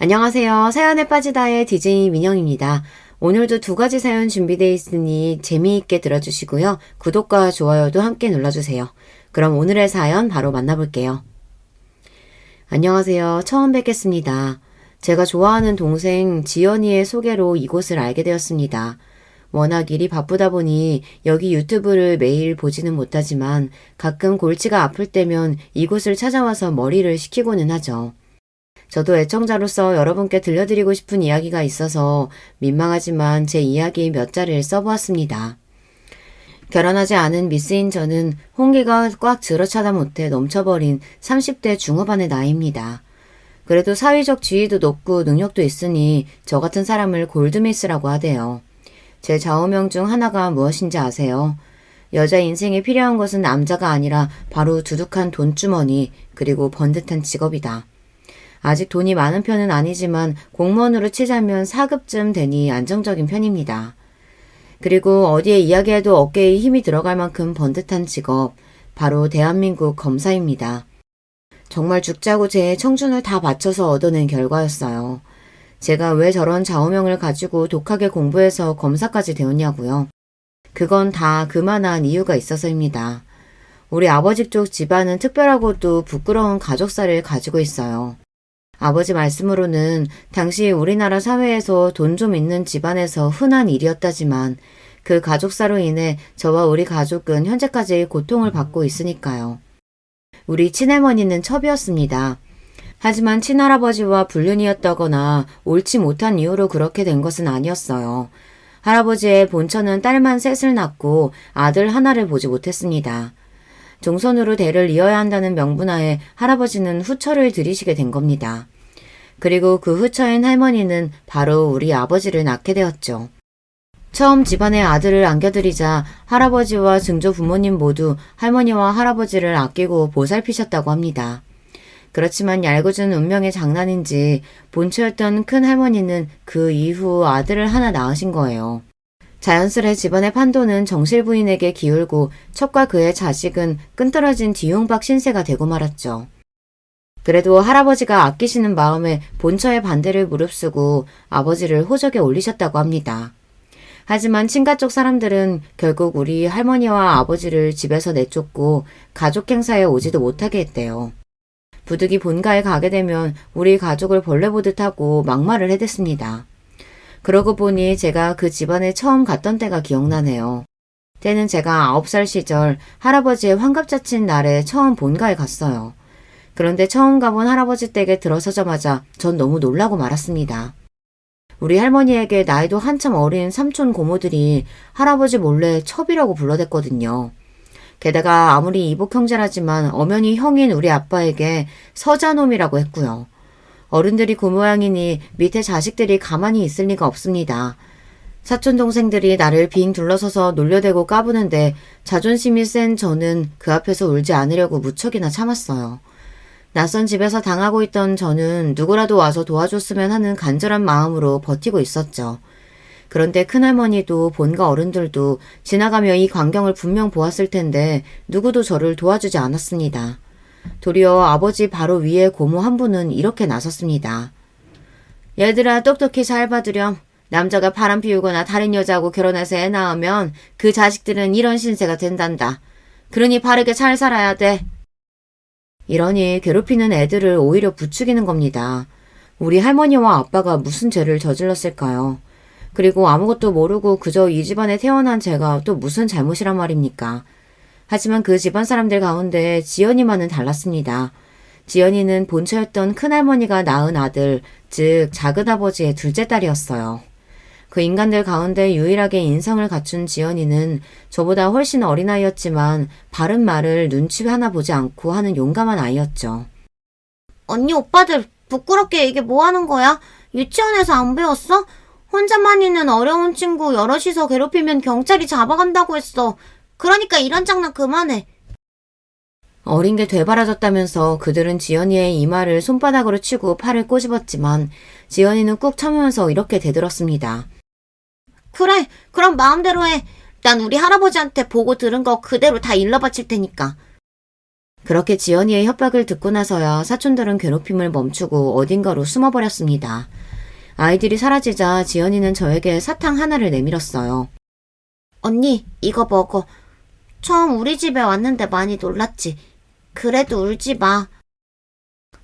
안녕하세요. 사연에 빠지다의 DJ 민영입니다. 오늘도 두 가지 사연 준비되어 있으니 재미있게 들어주시고요. 구독과 좋아요도 함께 눌러주세요. 그럼 오늘의 사연 바로 만나볼게요. 안녕하세요. 처음 뵙겠습니다. 제가 좋아하는 동생 지연이의 소개로 이곳을 알게 되었습니다. 워낙 일이 바쁘다 보니 여기 유튜브를 매일 보지는 못하지만 가끔 골치가 아플 때면 이곳을 찾아와서 머리를 식히고는 하죠. 저도 애청자로서 여러분께 들려드리고 싶은 이야기가 있어서 민망하지만 제 이야기 몇 자리를 써보았습니다. 결혼하지 않은 미스인 저는 홍기가 꽉 들어차다 못해 넘쳐버린 30대 중후반의 나이입니다. 그래도 사회적 지위도 높고 능력도 있으니 저 같은 사람을 골드미스라고 하대요. 제 좌우명 중 하나가 무엇인지 아세요? 여자 인생에 필요한 것은 남자가 아니라 바로 두둑한 돈주머니 그리고 번듯한 직업이다. 아직 돈이 많은 편은 아니지만 공무원으로 치자면 4급쯤 되니 안정적인 편입니다. 그리고 어디에 이야기해도 어깨에 힘이 들어갈 만큼 번듯한 직업, 바로 대한민국 검사입니다. 정말 죽자고 제 청춘을 다 바쳐서 얻어낸 결과였어요. 제가 왜 저런 좌우명을 가지고 독하게 공부해서 검사까지 되었냐고요. 그건 다 그만한 이유가 있어서입니다. 우리 아버지 쪽 집안은 특별하고도 부끄러운 가족사를 가지고 있어요. 아버지 말씀으로는 당시 우리나라 사회에서 돈 좀 있는 집안에서 흔한 일이었다지만 그 가족사로 인해 저와 우리 가족은 현재까지 고통을 받고 있으니까요. 우리 친할머니는 첩이었습니다. 하지만 친할아버지와 불륜이었다거나 옳지 못한 이유로 그렇게 된 것은 아니었어요. 할아버지의 본처는 딸만 셋을 낳고 아들 하나를 보지 못했습니다. 종손으로 대를 이어야 한다는 명분하에 할아버지는 후처를 들이시게 된 겁니다. 그리고 그 후처인 할머니는 바로 우리 아버지를 낳게 되었죠. 처음 집안에 아들을 안겨드리자 할아버지와 증조 부모님 모두 할머니와 할아버지를 아끼고 보살피셨다고 합니다. 그렇지만 얄궂은 운명의 장난인지 본처였던 큰 할머니는 그 이후 아들을 하나 낳으신 거예요. 자연스레 집안의 판도는 정실 부인에게 기울고 첩과 그의 자식은 끈떨어진 뒤용박 신세가 되고 말았죠. 그래도 할아버지가 아끼시는 마음에 본처의 반대를 무릅쓰고 아버지를 호적에 올리셨다고 합니다. 하지만 친가 쪽 사람들은 결국 우리 할머니와 아버지를 집에서 내쫓고 가족 행사에 오지도 못하게 했대요. 부득이 본가에 가게 되면 우리 가족을 벌레 보듯 하고 막말을 해댔습니다. 그러고 보니 제가 그 집안에 처음 갔던 때가 기억나네요. 때는 제가 9살 시절 할아버지의 환갑자친 날에 처음 본가에 갔어요. 그런데 처음 가본 할아버지 댁에 들어서자마자 전 너무 놀라고 말았습니다. 우리 할머니에게 나이도 한참 어린 삼촌 고모들이 할아버지 몰래 첩이라고 불러댔거든요. 게다가 아무리 이복 형제라지만 엄연히 형인 우리 아빠에게 서자놈이라고 했고요. 어른들이 그 모양이니 밑에 자식들이 가만히 있을 리가 없습니다. 사촌 동생들이 나를 빙 둘러서서 놀려대고 까부는데 자존심이 센 저는 그 앞에서 울지 않으려고 무척이나 참았어요. 낯선 집에서 당하고 있던 저는 누구라도 와서 도와줬으면 하는 간절한 마음으로 버티고 있었죠. 그런데 큰할머니도 본가 어른들도 지나가며 이 광경을 분명 보았을 텐데 누구도 저를 도와주지 않았습니다. 도리어 아버지 바로 위에 고모 한 분은 이렇게 나섰습니다. 얘들아 똑똑히 잘 봐두렴. 남자가 바람 피우거나 다른 여자하고 결혼해서 애 낳으면 그 자식들은 이런 신세가 된단다. 그러니 바르게 잘 살아야 돼. 이러니 괴롭히는 애들을 오히려 부추기는 겁니다. 우리 할머니와 아빠가 무슨 죄를 저질렀을까요? 그리고 아무것도 모르고 그저 이 집안에 태어난 제가 또 무슨 잘못이란 말입니까? 하지만 그 집안 사람들 가운데 지연이만은 달랐습니다. 지연이는 본처였던 큰할머니가 낳은 아들, 즉 작은아버지의 둘째 딸이었어요. 그 인간들 가운데 유일하게 인성을 갖춘 지연이는 저보다 훨씬 어린아이였지만 바른 말을 눈치 하나 보지 않고 하는 용감한 아이였죠. 언니 오빠들 부끄럽게 이게 뭐 하는 거야? 유치원에서 안 배웠어? 혼자만 있는 어려운 친구 여럿이서 괴롭히면 경찰이 잡아간다고 했어. 그러니까 이런 장난 그만해. 어린 게 되바라졌다면서 그들은 지연이의 이마를 손바닥으로 치고 팔을 꼬집었지만 지연이는 꾹 참으면서 이렇게 대들었습니다. 그래, 그럼 마음대로 해. 난 우리 할아버지한테 보고 들은 거 그대로 다 일러 바칠 테니까. 그렇게 지연이의 협박을 듣고 나서야 사촌들은 괴롭힘을 멈추고 어딘가로 숨어버렸습니다. 아이들이 사라지자 지연이는 저에게 사탕 하나를 내밀었어요. 언니, 이거 먹어. 처음 우리 집에 왔는데 많이 놀랐지. 그래도 울지 마.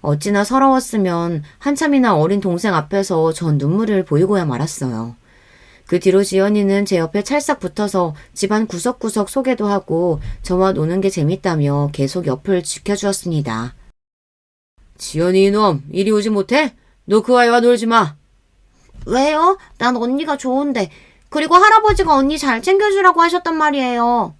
어찌나 서러웠으면 한참이나 어린 동생 앞에서 전 눈물을 보이고야 말았어요. 그 뒤로 지연이는 제 옆에 찰싹 붙어서 집안 구석구석 소개도 하고 저와 노는 게 재밌다며 계속 옆을 지켜주었습니다. 지연이 이놈, 이리 오지 못해? 너 그 아이와 놀지 마. 왜요? 난 언니가 좋은데. 그리고 할아버지가 언니 잘 챙겨주라고 하셨단 말이에요.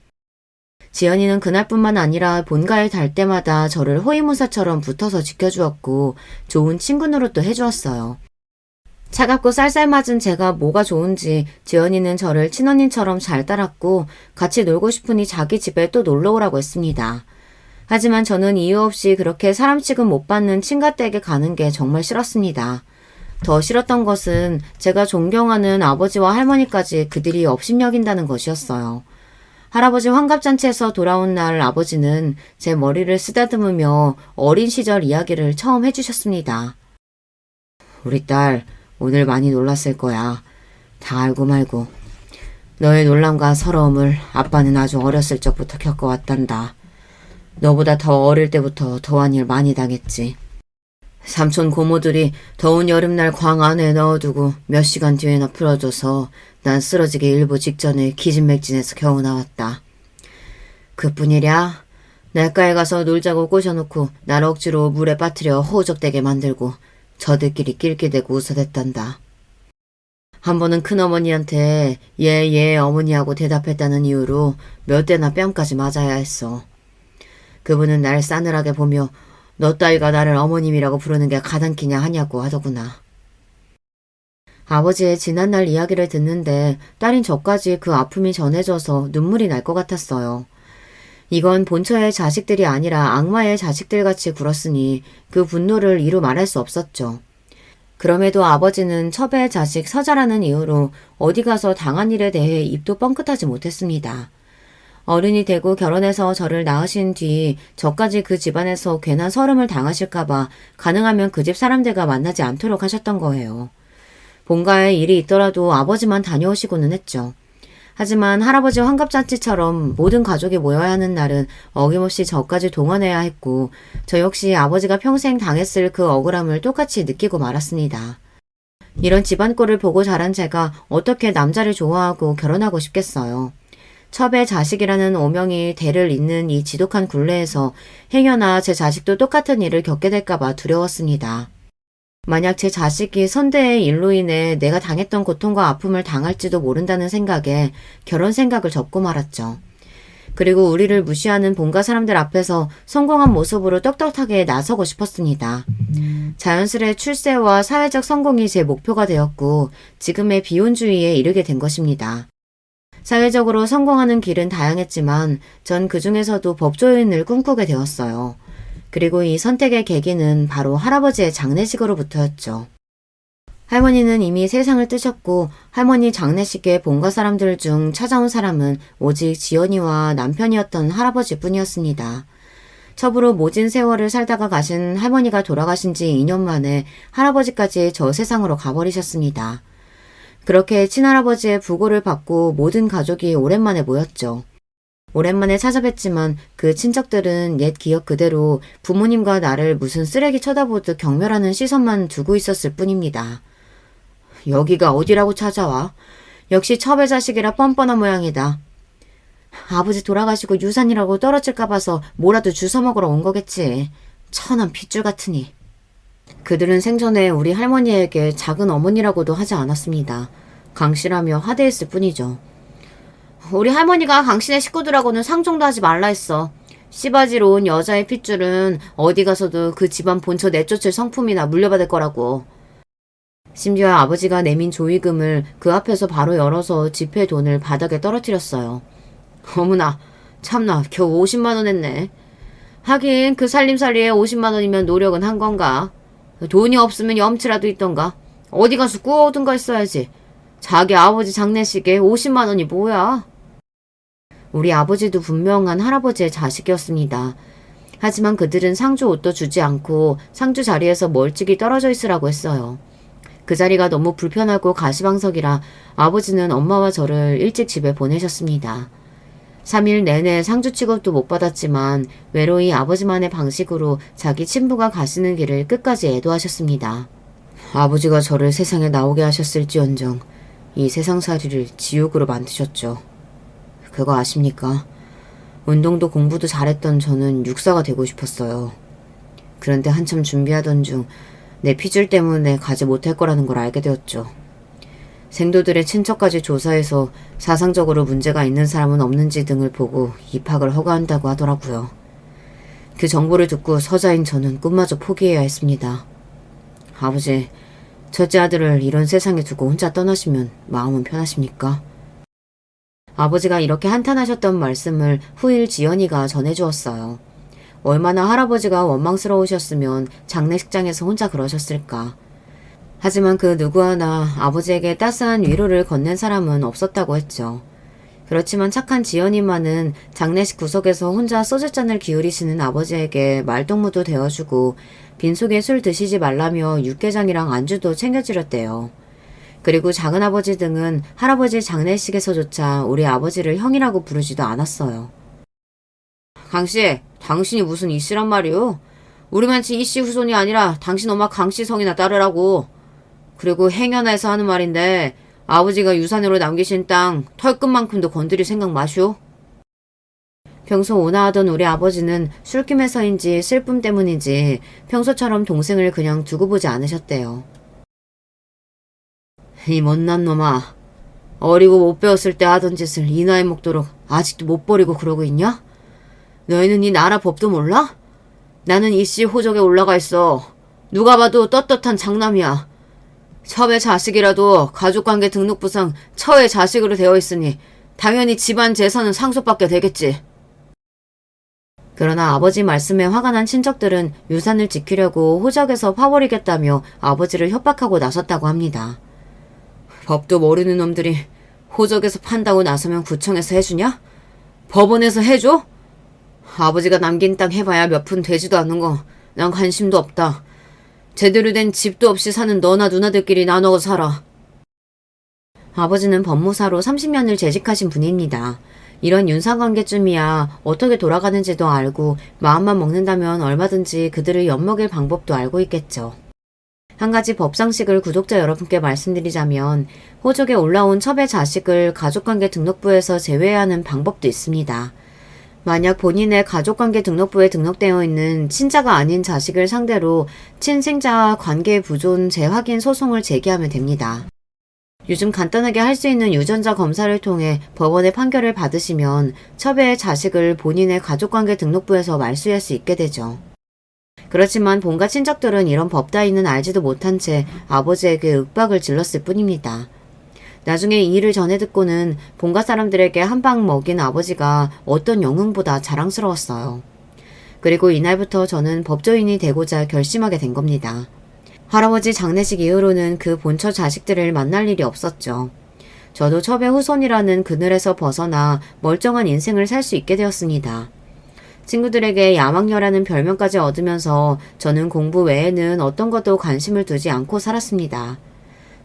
지연이는 그날뿐만 아니라 본가에 갈 때마다 저를 호위무사처럼 붙어서 지켜주었고 좋은 친구 노릇도 해주었어요. 차갑고 쌀쌀맞은 제가 뭐가 좋은지 지연이는 저를 친언니처럼 잘 따랐고 같이 놀고 싶으니 자기 집에 또 놀러 오라고 했습니다. 하지만 저는 이유 없이 그렇게 사람 취급 못 받는 친가댁에 가는 게 정말 싫었습니다. 더 싫었던 것은 제가 존경하는 아버지와 할머니까지 그들이 업신여긴다는 것이었어요. 할아버지 환갑잔치에서 돌아온 날 아버지는 제 머리를 쓰다듬으며 어린 시절 이야기를 처음 해주셨습니다. 우리 딸 오늘 많이 놀랐을 거야. 다 알고 말고. 너의 놀람과 서러움을 아빠는 아주 어렸을 적부터 겪어왔단다. 너보다 더 어릴 때부터 더한 일 많이 당했지. 삼촌 고모들이 더운 여름날 광 안에 넣어두고 몇 시간 뒤에나 풀어줘서 난 쓰러지기 일보 직전에 기진맥진해서 겨우 나왔다. 그뿐이랴. 냇가에 가서 놀자고 꼬셔놓고 날 억지로 물에 빠뜨려 호적되게 만들고 저들끼리 낄끼대고 웃어댔단다. 한 번은 큰어머니한테 예 어머니하고 대답했다는 이유로 몇 대나 뺨까지 맞아야 했어. 그분은 날 싸늘하게 보며 너 따위가 나를 어머님이라고 부르는 게 가당키냐 하냐고 하더구나. 아버지의 지난날 이야기를 듣는데 딸인 저까지 그 아픔이 전해져서 눈물이 날 것 같았어요. 이건 본처의 자식들이 아니라 악마의 자식들같이 굴었으니 그 분노를 이루 말할 수 없었죠. 그럼에도 아버지는 첩의 자식 서자라는 이유로 어디 가서 당한 일에 대해 입도 뻥끗하지 못했습니다. 어른이 되고 결혼해서 저를 낳으신 뒤 저까지 그 집안에서 괜한 서름을 당하실까봐 가능하면 그 집 사람들과 만나지 않도록 하셨던 거예요. 본가에 일이 있더라도 아버지만 다녀오시고는 했죠. 하지만 할아버지 환갑잔치처럼 모든 가족이 모여야 하는 날은 어김없이 저까지 동원해야 했고 저 역시 아버지가 평생 당했을 그 억울함을 똑같이 느끼고 말았습니다. 이런 집안꼴을 보고 자란 제가 어떻게 남자를 좋아하고 결혼하고 싶겠어요. 첩의 자식이라는 오명이 대를 잇는 이 지독한 굴레에서 행여나 제 자식도 똑같은 일을 겪게 될까봐 두려웠습니다. 만약 제 자식이 선대의 일로 인해 내가 당했던 고통과 아픔을 당할지도 모른다는 생각에 결혼 생각을 접고 말았죠. 그리고 우리를 무시하는 본가 사람들 앞에서 성공한 모습으로 떳떳하게 나서고 싶었습니다. 자연스레 출세와 사회적 성공이 제 목표가 되었고 지금의 비혼주의에 이르게 된 것입니다. 사회적으로 성공하는 길은 다양했지만 전 그중에서도 법조인을 꿈꾸게 되었어요. 그리고 이 선택의 계기는 바로 할아버지의 장례식으로부터였죠. 할머니는 이미 세상을 뜨셨고 할머니 장례식에 본가 사람들 중 찾아온 사람은 오직 지연이와 남편이었던 할아버지뿐이었습니다. 첩으로 모진 세월을 살다가 가신 할머니가 돌아가신 지 2년 만에 할아버지까지 저 세상으로 가버리셨습니다. 그렇게 친할아버지의 부고를 받고 모든 가족이 오랜만에 모였죠. 오랜만에 찾아뵀지만 그 친척들은 옛 기억 그대로 부모님과 나를 무슨 쓰레기 쳐다보듯 경멸하는 시선만 두고 있었을 뿐입니다. 여기가 어디라고 찾아와? 역시 첩의 자식이라 뻔뻔한 모양이다. 아버지 돌아가시고 유산이라고 떨어질까 봐서 뭐라도 주워 먹으러 온 거겠지. 천한 핏줄 같으니. 그들은 생전에 우리 할머니에게 작은 어머니라고도 하지 않았습니다. 강씨라며 하대했을 뿐이죠. 우리 할머니가 강씨네 식구들하고는 상종도 하지 말라 했어. 씨바지로 온 여자의 핏줄은 어디 가서도 그 집안 본처 내쫓을 성품이나 물려받을 거라고. 심지어 아버지가 내민 조의금을 그 앞에서 바로 열어서 지폐 돈을 바닥에 떨어뜨렸어요. 어머나, 참나 겨우 50만 원 했네. 하긴 그 살림살이에 50만 원이면 노력은 한 건가. 돈이 없으면 염치라도 있던가. 어디 가서 구워오든가 했어야지. 자기 아버지 장례식에 50만 원이 뭐야. 우리 아버지도 분명한 할아버지의 자식이었습니다. 하지만 그들은 상주 옷도 주지 않고 상주 자리에서 멀찍이 떨어져 있으라고 했어요. 그 자리가 너무 불편하고 가시방석이라 아버지는 엄마와 저를 일찍 집에 보내셨습니다. 3일 내내 상주 취급도 못 받았지만 외로이 아버지만의 방식으로 자기 친부가 가시는 길을 끝까지 애도하셨습니다. 아버지가 저를 세상에 나오게 하셨을지언정 이 세상살이를 지옥으로 만드셨죠. 그거 아십니까? 운동도 공부도 잘했던 저는 육사가 되고 싶었어요. 그런데 한참 준비하던 중 내 피줄 때문에 가지 못할 거라는 걸 알게 되었죠. 생도들의 친척까지 조사해서 사상적으로 문제가 있는 사람은 없는지 등을 보고 입학을 허가한다고 하더라고요. 그 정보를 듣고 서자인 저는 꿈마저 포기해야 했습니다. 아버지, 첫째 아들을 이런 세상에 두고 혼자 떠나시면 마음은 편하십니까? 아버지가 이렇게 한탄하셨던 말씀을 후일 지연이가 전해주었어요. 얼마나 할아버지가 원망스러우셨으면 장례식장에서 혼자 그러셨을까. 하지만 그 누구 하나 아버지에게 따스한 위로를 건넨 사람은 없었다고 했죠. 그렇지만 착한 지연이만은 장례식 구석에서 혼자 소주잔을 기울이시는 아버지에게 말동무도 되어주고 빈속에 술 드시지 말라며 육개장이랑 안주도 챙겨드렸대요. 그리고 작은아버지 등은 할아버지 장례식에서조차 우리 아버지를 형이라고 부르지도 않았어요. 강씨, 당신이 무슨 이씨란 말이오? 우리만치 이씨 후손이 아니라 당신 엄마 강씨 성이나 따르라고. 그리고 행여나에서 하는 말인데 아버지가 유산으로 남기신 땅 털끝만큼도 건드릴 생각 마시오. 평소 온화하던 우리 아버지는 술김에서인지 슬픔 때문인지 평소처럼 동생을 그냥 두고 보지 않으셨대요. 이 못난 놈아, 어리고 못 배웠을 때 하던 짓을 이 나이 먹도록 아직도 못 버리고 그러고 있냐? 너희는 이 나라 법도 몰라? 나는 이씨 호적에 올라가 있어. 누가 봐도 떳떳한 장남이야. 첩의 자식이라도 가족관계 등록부상 처의 자식으로 되어 있으니 당연히 집안 재산은 상속받게 되겠지. 그러나 아버지 말씀에 화가 난 친척들은 유산을 지키려고 호적에서 파버리겠다며 아버지를 협박하고 나섰다고 합니다. 법도 모르는 놈들이 호적에서 판다고 나서면 구청에서 해주냐? 법원에서 해줘? 아버지가 남긴 땅 해봐야 몇 푼 되지도 않는 거 난 관심도 없다. 제대로 된 집도 없이 사는 너나 누나들끼리 나눠 살아. 아버지는 법무사로 30년을 재직하신 분입니다. 이런 윤사관계쯤이야 어떻게 돌아가는지도 알고 마음만 먹는다면 얼마든지 그들을 엿먹일 방법도 알고 있겠죠. 한 가지 법상식을 구독자 여러분께 말씀드리자면 호적에 올라온 첩의 자식을 가족관계 등록부에서 제외해야 하는 방법도 있습니다. 만약 본인의 가족관계 등록부에 등록되어 있는 친자가 아닌 자식을 상대로 친생자 관계 부존 재확인 소송을 제기하면 됩니다. 요즘 간단하게 할 수 있는 유전자 검사를 통해 법원의 판결을 받으시면 첩의 자식을 본인의 가족관계 등록부에서 말소할 수 있게 되죠. 그렇지만 본가 친척들은 이런 법 따위는 알지도 못한 채 아버지에게 윽박을 질렀을 뿐입니다. 나중에 이 일을 전해 듣고는 본가 사람들에게 한 방 먹인 아버지가 어떤 영웅보다 자랑스러웠어요. 그리고 이날부터 저는 법조인이 되고자 결심하게 된 겁니다. 할아버지 장례식 이후로는 그 본처 자식들을 만날 일이 없었죠. 저도 첩의 후손이라는 그늘에서 벗어나 멀쩡한 인생을 살 수 있게 되었습니다. 친구들에게 야망녀라는 별명까지 얻으면서 저는 공부 외에는 어떤 것도 관심을 두지 않고 살았습니다.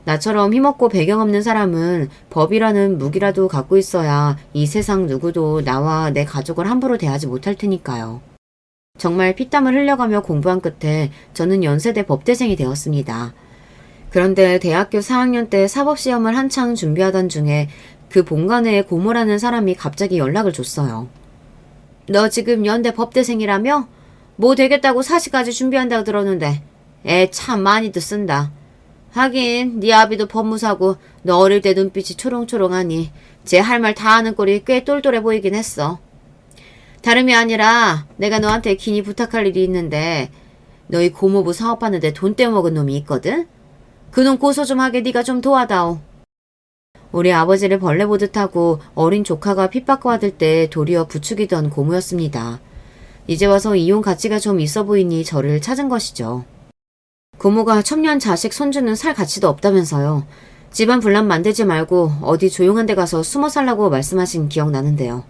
나처럼 힘없고 배경 없는 사람은 법이라는 무기라도 갖고 있어야 이 세상 누구도 나와 내 가족을 함부로 대하지 못할 테니까요. 정말 피땀을 흘려가며 공부한 끝에 저는 연세대 법대생이 되었습니다. 그런데 대학교 4학년 때 사법시험을 한창 준비하던 중에 그 본관의 고모라는 사람이 갑자기 연락을 줬어요. 너 지금 연대 법대생이라며? 뭐 되겠다고 사시까지 준비한다고 들었는데 애 참 많이도 쓴다. 하긴 네 아비도 법무사고 너 어릴 때 눈빛이 초롱초롱하니 쟤 할 말 다 하는 꼴이 꽤 똘똘해 보이긴 했어. 다름이 아니라 내가 너한테 긴히 부탁할 일이 있는데 너희 고모부 사업하는데 돈 떼어먹은 놈이 있거든? 그놈 고소 좀 하게 네가 좀 도와다오. 우리 아버지를 벌레 보듯 하고 어린 조카가 핍박과 받을 때 도리어 부추기던 고모였습니다. 이제 와서 이혼 가치가 좀 있어 보이니 저를 찾은 것이죠. 고모가 첩년 자식 손주는 살 가치도 없다면서요. 집안 분란 만들지 말고 어디 조용한 데 가서 숨어 살라고 말씀하신 기억 나는데요.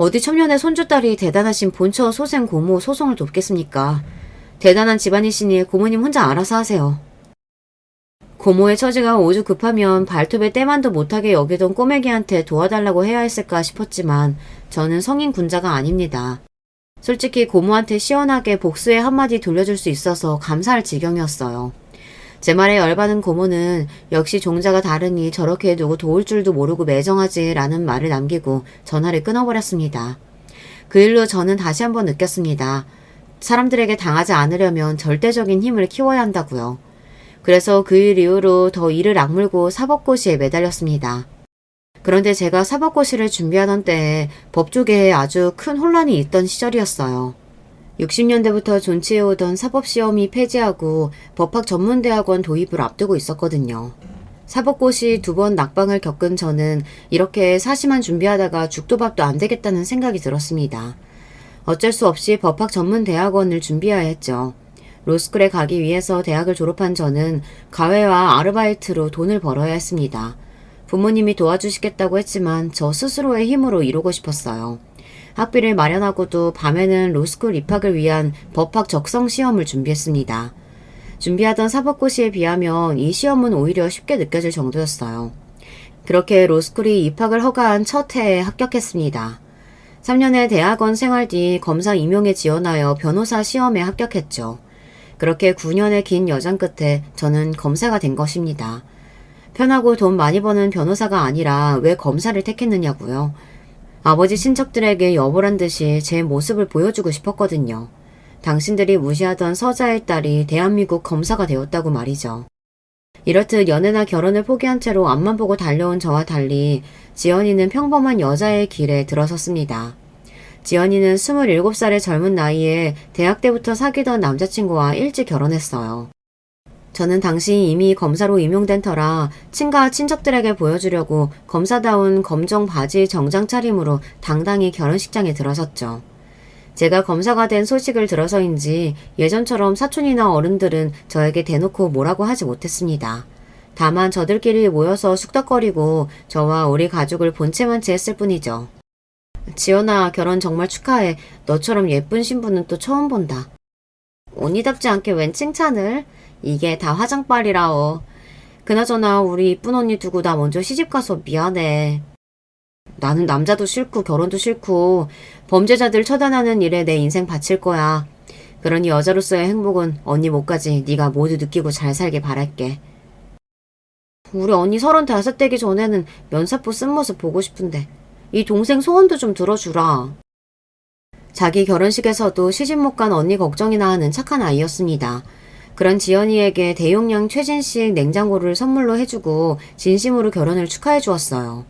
어디 첨년의 손주딸이 대단하신 본처 소생 고모 소송을 돕겠습니까? 대단한 집안이시니 고모님 혼자 알아서 하세요. 고모의 처지가 오죽 급하면 발톱에 때만도 못하게 여기던 꼬매기한테 도와달라고 해야 했을까 싶었지만 저는 성인 군자가 아닙니다. 솔직히 고모한테 시원하게 복수의 한마디 돌려줄 수 있어서 감사할 지경이었어요. 제 말에 열받은 고모는 역시 종자가 다르니 저렇게 누구 도울 줄도 모르고 매정하지 라는 말을 남기고 전화를 끊어버렸습니다. 그 일로 저는 다시 한번 느꼈습니다. 사람들에게 당하지 않으려면 절대적인 힘을 키워야 한다고요. 그래서 그 일 이후로 더 이를 악물고 사법고시에 매달렸습니다. 그런데 제가 사법고시를 준비하던 때에 법조계에 아주 큰 혼란이 있던 시절이었어요. 60년대부터 존치해오던 사법시험이 폐지하고 법학 전문대학원 도입을 앞두고 있었거든요. 사법고시 2번 낙방을 겪은 저는 이렇게 사시만 준비하다가 죽도 밥도 안 되겠다는 생각이 들었습니다. 어쩔 수 없이 법학 전문대학원을 준비해야 했죠. 로스쿨에 가기 위해서 대학을 졸업한 저는 가외와 아르바이트로 돈을 벌어야 했습니다. 부모님이 도와주시겠다고 했지만 저 스스로의 힘으로 이루고 싶었어요. 학비를 마련하고도 밤에는 로스쿨 입학을 위한 법학 적성 시험을 준비했습니다. 준비하던 사법고시에 비하면 이 시험은 오히려 쉽게 느껴질 정도였어요. 그렇게 로스쿨이 입학을 허가한 첫 해에 합격했습니다. 3년의 대학원 생활 뒤 검사 임용에 지원하여 변호사 시험에 합격했죠. 그렇게 9년의 긴 여정 끝에 저는 검사가 된 것입니다. 편하고 돈 많이 버는 변호사가 아니라 왜 검사를 택했느냐고요. 아버지 친척들에게 여보란 듯이 제 모습을 보여주고 싶었거든요. 당신들이 무시하던 서자의 딸이 대한민국 검사가 되었다고 말이죠. 이렇듯 연애나 결혼을 포기한 채로 앞만 보고 달려온 저와 달리 지연이는 평범한 여자의 길에 들어섰습니다. 지연이는 27살의 젊은 나이에 대학 때부터 사귀던 남자친구와 일찍 결혼했어요. 저는 당시 이미 검사로 임용된 터라 친가 친척들에게 보여주려고 검사다운 검정 바지 정장 차림으로 당당히 결혼식장에 들어섰죠. 제가 검사가 된 소식을 들어서인지 예전처럼 사촌이나 어른들은 저에게 대놓고 뭐라고 하지 못했습니다. 다만 저들끼리 모여서 쑥덕거리고 저와 우리 가족을 본체만 채 했을 뿐이죠. 지연아, 결혼 정말 축하해. 너처럼 예쁜 신부는 또 처음 본다. 언니답지 않게 웬 칭찬을? 이게 다 화장빨이라오. 그나저나 우리 이쁜 언니 두고 나 먼저 시집가서 미안해. 나는 남자도 싫고 결혼도 싫고 범죄자들 처단하는 일에 내 인생 바칠 거야. 그러니 여자로서의 행복은 언니 목까지 네가 모두 느끼고 잘 살길 바랄게. 우리 언니 35 되기 전에는 면사포 쓴 모습 보고 싶은데 이 동생 소원도 좀 들어주라. 자기 결혼식에서도 시집 못 간 언니 걱정이나 하는 착한 아이였습니다. 그런 지연이에게 대용량 최진식 냉장고를 선물로 해주고 진심으로 결혼을 축하해 주었어요.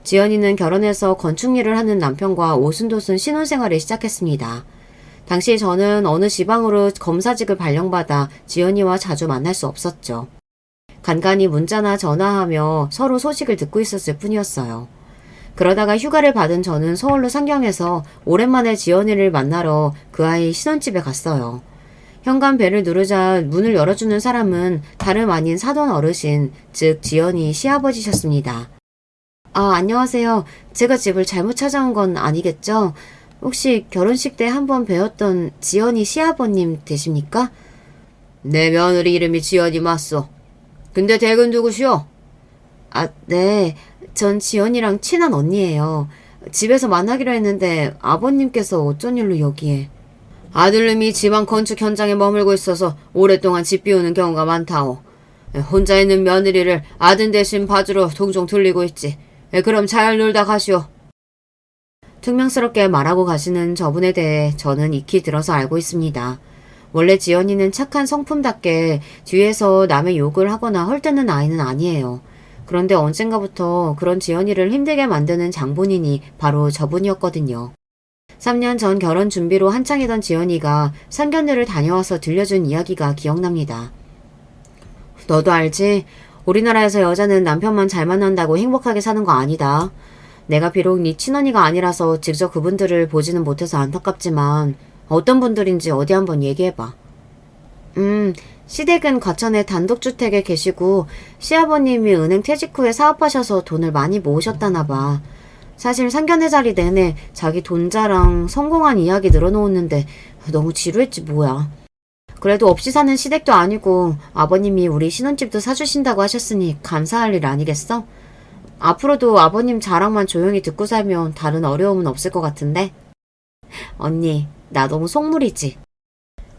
지연이는 결혼해서 건축 일을 하는 남편과 오순도순 신혼생활을 시작했습니다. 당시 저는 어느 지방으로 검사직을 발령받아 지연이와 자주 만날 수 없었죠. 간간히 문자나 전화하며 서로 소식을 듣고 있었을 뿐이었어요. 그러다가 휴가를 받은 저는 서울로 상경해서 오랜만에 지연이를 만나러 그 아이 신혼집에 갔어요. 현관 벨을 누르자 문을 열어주는 사람은 다름 아닌 사돈 어르신, 즉 지연이 시아버지셨습니다. 아, 안녕하세요. 제가 집을 잘못 찾아온 건 아니겠죠? 혹시 결혼식 때 한번 뵈었던 지연이 시아버님 되십니까? 내 며느리 이름이 지연이 맞소. 근데 댁은 누구시오? 아, 네. 전 지연이랑 친한 언니예요. 집에서 만나기로 했는데 아버님께서 어쩐 일로 여기에. 아들님이 지방 건축 현장에 머물고 있어서 오랫동안 집 비우는 경우가 많다오. 혼자 있는 며느리를 아들 대신 봐주러 종종 들리고 있지. 그럼 잘 놀다 가시오. 퉁명스럽게 말하고 가시는 저분에 대해 저는 익히 들어서 알고 있습니다. 원래 지연이는 착한 성품답게 뒤에서 남의 욕을 하거나 헐뜯는 아이는 아니에요. 그런데 언젠가부터 그런 지연이를 힘들게 만드는 장본인이 바로 저분이었거든요. 3년 전 결혼 준비로 한창이던 지연이가 상견례를 다녀와서 들려준 이야기가 기억납니다. 너도 알지? 우리나라에서 여자는 남편만 잘 만난다고 행복하게 사는 거 아니다. 내가 비록 네 친언니가 아니라서 직접 그분들을 보지는 못해서 안타깝지만 어떤 분들인지 어디 한번 얘기해봐. 시댁은 과천의 단독주택에 계시고 시아버님이 은행 퇴직 후에 사업하셔서 돈을 많이 모으셨다나 봐. 사실 상견례 자리 내내 자기 돈 자랑 성공한 이야기 늘어놓았는데 너무 지루했지 뭐야. 그래도 없이 사는 시댁도 아니고 아버님이 우리 신혼집도 사주신다고 하셨으니 감사할 일 아니겠어? 앞으로도 아버님 자랑만 조용히 듣고 살면 다른 어려움은 없을 것 같은데? 언니, 나 너무 속물이지?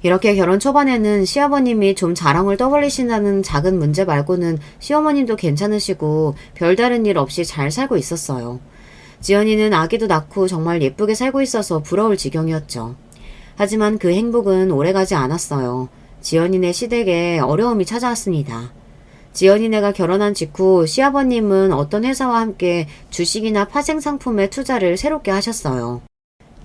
이렇게 결혼 초반에는 시아버님이 좀 자랑을 떠벌리신다는 작은 문제 말고는 시어머님도 괜찮으시고 별다른 일 없이 잘 살고 있었어요. 지연이는 아기도 낳고 정말 예쁘게 살고 있어서 부러울 지경이었죠. 하지만 그 행복은 오래가지 않았어요. 지연이네 시댁에 어려움이 찾아왔습니다. 지연이네가 결혼한 직후 시아버님은 어떤 회사와 함께 주식이나 파생 상품에 투자를 새롭게 하셨어요.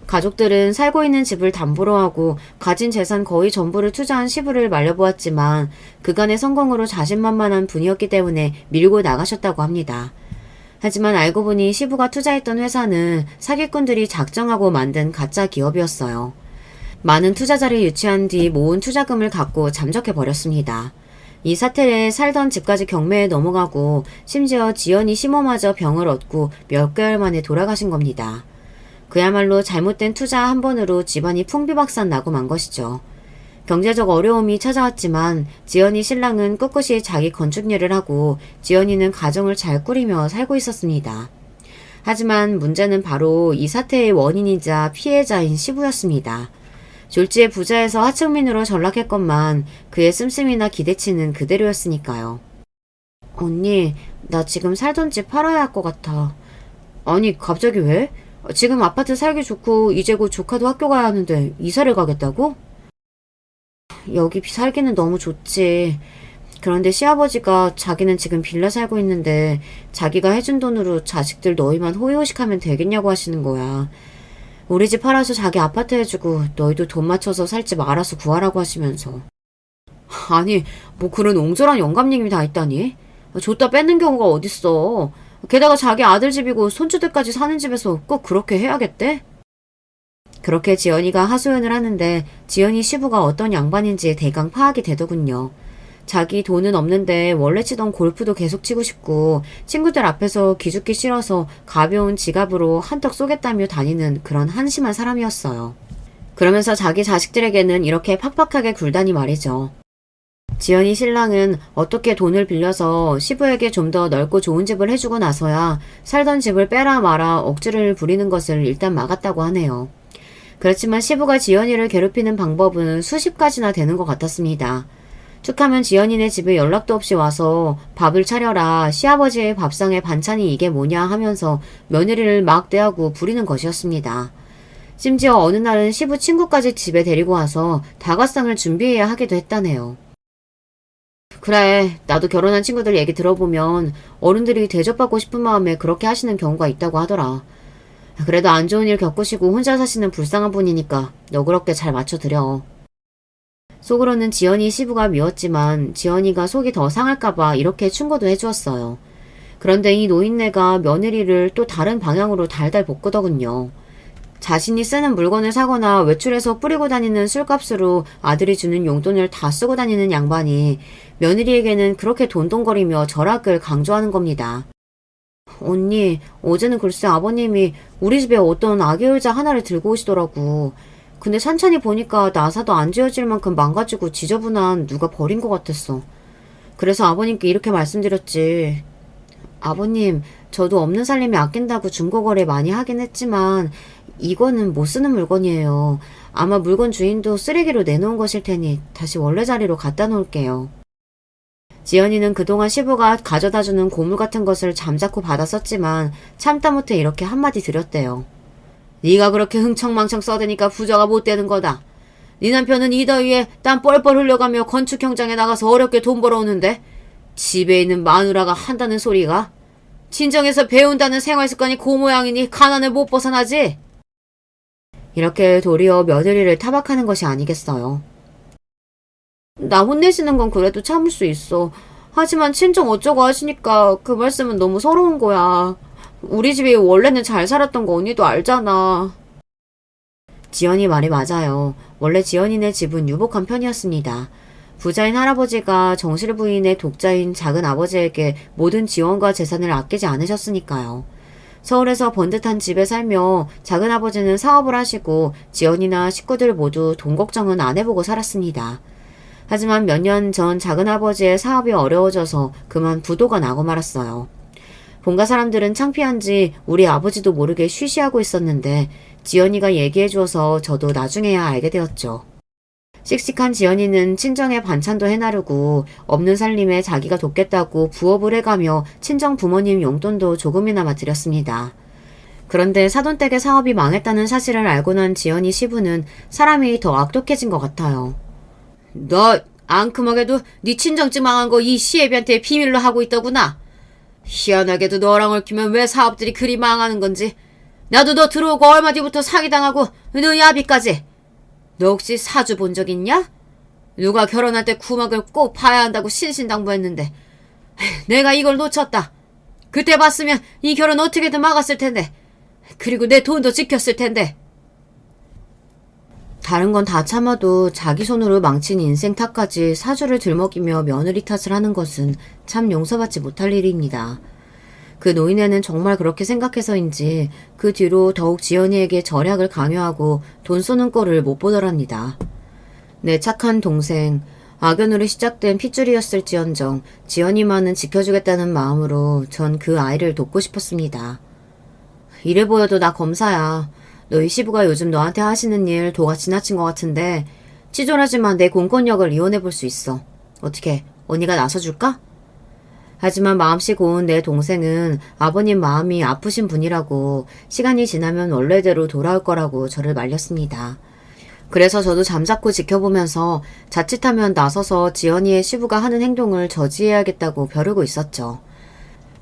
가족들은 살고 있는 집을 담보로 하고 가진 재산 거의 전부를 투자한 시부를 말려보았지만 그간의 성공으로 자신만만한 분이었기 때문에 밀고 나가셨다고 합니다. 하지만 알고 보니 시부가 투자했던 회사는 사기꾼들이 작정하고 만든 가짜 기업이었어요. 많은 투자자를 유치한 뒤 모은 투자금을 갖고 잠적해버렸습니다. 이 사태에 살던 집까지 경매에 넘어가고 심지어 지연이 시모마저 병을 얻고 몇 개월 만에 돌아가신 겁니다. 그야말로 잘못된 투자 한 번으로 집안이 풍비박산 나고 만 것이죠. 경제적 어려움이 찾아왔지만 지연이 신랑은 꿋꿋이 자기 건축 일을 하고 지연이는 가정을 잘 꾸리며 살고 있었습니다. 하지만 문제는 바로 이 사태의 원인이자 피해자인 시부였습니다. 졸지에 부자에서 하층민으로 전락했건만 그의 씀씀이나 기대치는 그대로였으니까요. 언니, 나 지금 살던 집 팔아야 할 것 같아. 아니, 갑자기 왜? 지금 아파트 살기 좋고 이제 곧 조카도 학교 가야 하는데 이사를 가겠다고? 여기 살기는 너무 좋지. 그런데 시아버지가 자기는 지금 빌라 살고 있는데 자기가 해준 돈으로 자식들 너희만 호의호식하면 되겠냐고 하시는 거야. 우리 집 팔아서 자기 아파트 해주고 너희도 돈 맞춰서 살 집 알아서 구하라고 하시면서. 아니, 뭐 그런 옹졸한 영감님이 다 있다니? 줬다 뺏는 경우가 어딨어. 게다가 자기 아들 집이고 손주들까지 사는 집에서 꼭 그렇게 해야겠대? 그렇게 지연이가 하소연을 하는데 지연이 시부가 어떤 양반인지 대강 파악이 되더군요. 자기 돈은 없는데 원래 치던 골프도 계속 치고 싶고 친구들 앞에서 기죽기 싫어서 가벼운 지갑으로 한턱 쏘겠다며 다니는 그런 한심한 사람이었어요. 그러면서 자기 자식들에게는 이렇게 팍팍하게 굴다니 말이죠. 지연이 신랑은 어떻게 돈을 빌려서 시부에게 좀 더 넓고 좋은 집을 해주고 나서야 살던 집을 빼라 마라 억지를 부리는 것을 일단 막았다고 하네요. 그렇지만 시부가 지연이를 괴롭히는 방법은 수십 가지나 되는 것 같았습니다. 툭하면 지연이네 집에 연락도 없이 와서 밥을 차려라, 시아버지의 밥상에 반찬이 이게 뭐냐 하면서 며느리를 막 대하고 부리는 것이었습니다. 심지어 어느 날은 시부 친구까지 집에 데리고 와서 다과상을 준비해야 하기도 했다네요. 그래, 나도 결혼한 친구들 얘기 들어보면 어른들이 대접받고 싶은 마음에 그렇게 하시는 경우가 있다고 하더라. 그래도 안 좋은 일 겪으시고 혼자 사시는 불쌍한 분이니까 너그럽게 잘 맞춰드려. 속으로는 지연이 시부가 미웠지만 지연이가 속이 더 상할까봐 이렇게 충고도 해주었어요. 그런데 이 노인네가 며느리를 또 다른 방향으로 달달 볶거더군요. 자신이 쓰는 물건을 사거나 외출해서 뿌리고 다니는 술값으로 아들이 주는 용돈을 다 쓰고 다니는 양반이 며느리에게는 그렇게 돈돈거리며 절약을 강조하는 겁니다. 언니, 어제는 글쎄 아버님이 우리 집에 어떤 아기 의자 하나를 들고 오시더라고. 근데 찬찬히 보니까 나사도 안 지어질 만큼 망가지고 지저분한 누가 버린 것 같았어. 그래서 아버님께 이렇게 말씀드렸지. 아버님, 저도 없는 살림에 아낀다고 중고거래 많이 하긴 했지만 이거는 못 쓰는 물건이에요. 아마 물건 주인도 쓰레기로 내놓은 것일 테니 다시 원래 자리로 갖다 놓을게요. 지연이는 그동안 시부가 가져다주는 고물 같은 것을 잠자코 받아 썼지만 참다 못해 이렇게 한마디 드렸대요. 네가 그렇게 흥청망청 써대니까 부자가 못 되는 거다. 네 남편은 이 더위에 땀 뻘뻘 흘려가며 건축 현장에 나가서 어렵게 돈 벌어오는데 집에 있는 마누라가 한다는 소리가 친정에서 배운다는 생활습관이 그 모양이니 가난을 못 벗어나지? 이렇게 도리어 며느리를 타박하는 것이 아니겠어요. 나 혼내시는 건 그래도 참을 수 있어. 하지만 친정 어쩌고 하시니까 그 말씀은 너무 서러운 거야. 우리 집이 원래는 잘 살았던 거 언니도 알잖아. 지연이 말이 맞아요. 원래 지연이네 집은 유복한 편이었습니다. 부자인 할아버지가 정실 부인의 독자인 작은 아버지에게 모든 지원과 재산을 아끼지 않으셨으니까요. 서울에서 번듯한 집에 살며 작은아버지는 사업을 하시고 지연이나 식구들 모두 돈 걱정은 안 해보고 살았습니다. 하지만 몇 년 전 작은아버지의 사업이 어려워져서 그만 부도가 나고 말았어요. 본가 사람들은 창피한지 우리 아버지도 모르게 쉬쉬하고 있었는데 지연이가 얘기해줘서 저도 나중에야 알게 되었죠. 씩씩한 지연이는 친정에 반찬도 해나르고 없는 살림에 자기가 돕겠다고 부업을 해가며 친정 부모님 용돈도 조금이나마 드렸습니다. 그런데 사돈댁의 사업이 망했다는 사실을 알고 난 지연이 시부는 사람이 더 악독해진 것 같아요. 너 앙큼하게도 네 친정집 망한 거 이 시애비한테 비밀로 하고 있더구나. 희한하게도 너랑 얽히면 왜 사업들이 그리 망하는 건지. 나도 너 들어오고 얼마 뒤부터 사기당하고 너 야비까지. 너 혹시 사주 본 적 있냐? 누가 결혼할 때 구막을 꼭 봐야 한다고 신신당부했는데 내가 이걸 놓쳤다. 그때 봤으면 이 결혼 어떻게든 막았을 텐데. 그리고 내 돈도 지켰을 텐데. 다른 건 다 참아도 자기 손으로 망친 인생 탓까지 사주를 들먹이며 며느리 탓을 하는 것은 참 용서받지 못할 일입니다. 그 노인네는 정말 그렇게 생각해서인지 그 뒤로 더욱 지연이에게 절약을 강요하고 돈 쏘는 꼴을 못 보더랍니다. 내 착한 동생, 악연으로 시작된 핏줄이었을지언정 지연이만은 지켜주겠다는 마음으로 전 그 아이를 돕고 싶었습니다. 이래 보여도 나 검사야. 너희 시부가 요즘 너한테 하시는 일 도가 지나친 것 같은데 치졸하지만 내 공권력을 이용해 볼 수 있어. 어떻게 언니가 나서줄까? 하지만 마음씨 고운 내 동생은 아버님 마음이 아프신 분이라고 시간이 지나면 원래대로 돌아올 거라고 저를 말렸습니다. 그래서 저도 잠자코 지켜보면서 자칫하면 나서서 지연이의 시부가 하는 행동을 저지해야겠다고 벼르고 있었죠.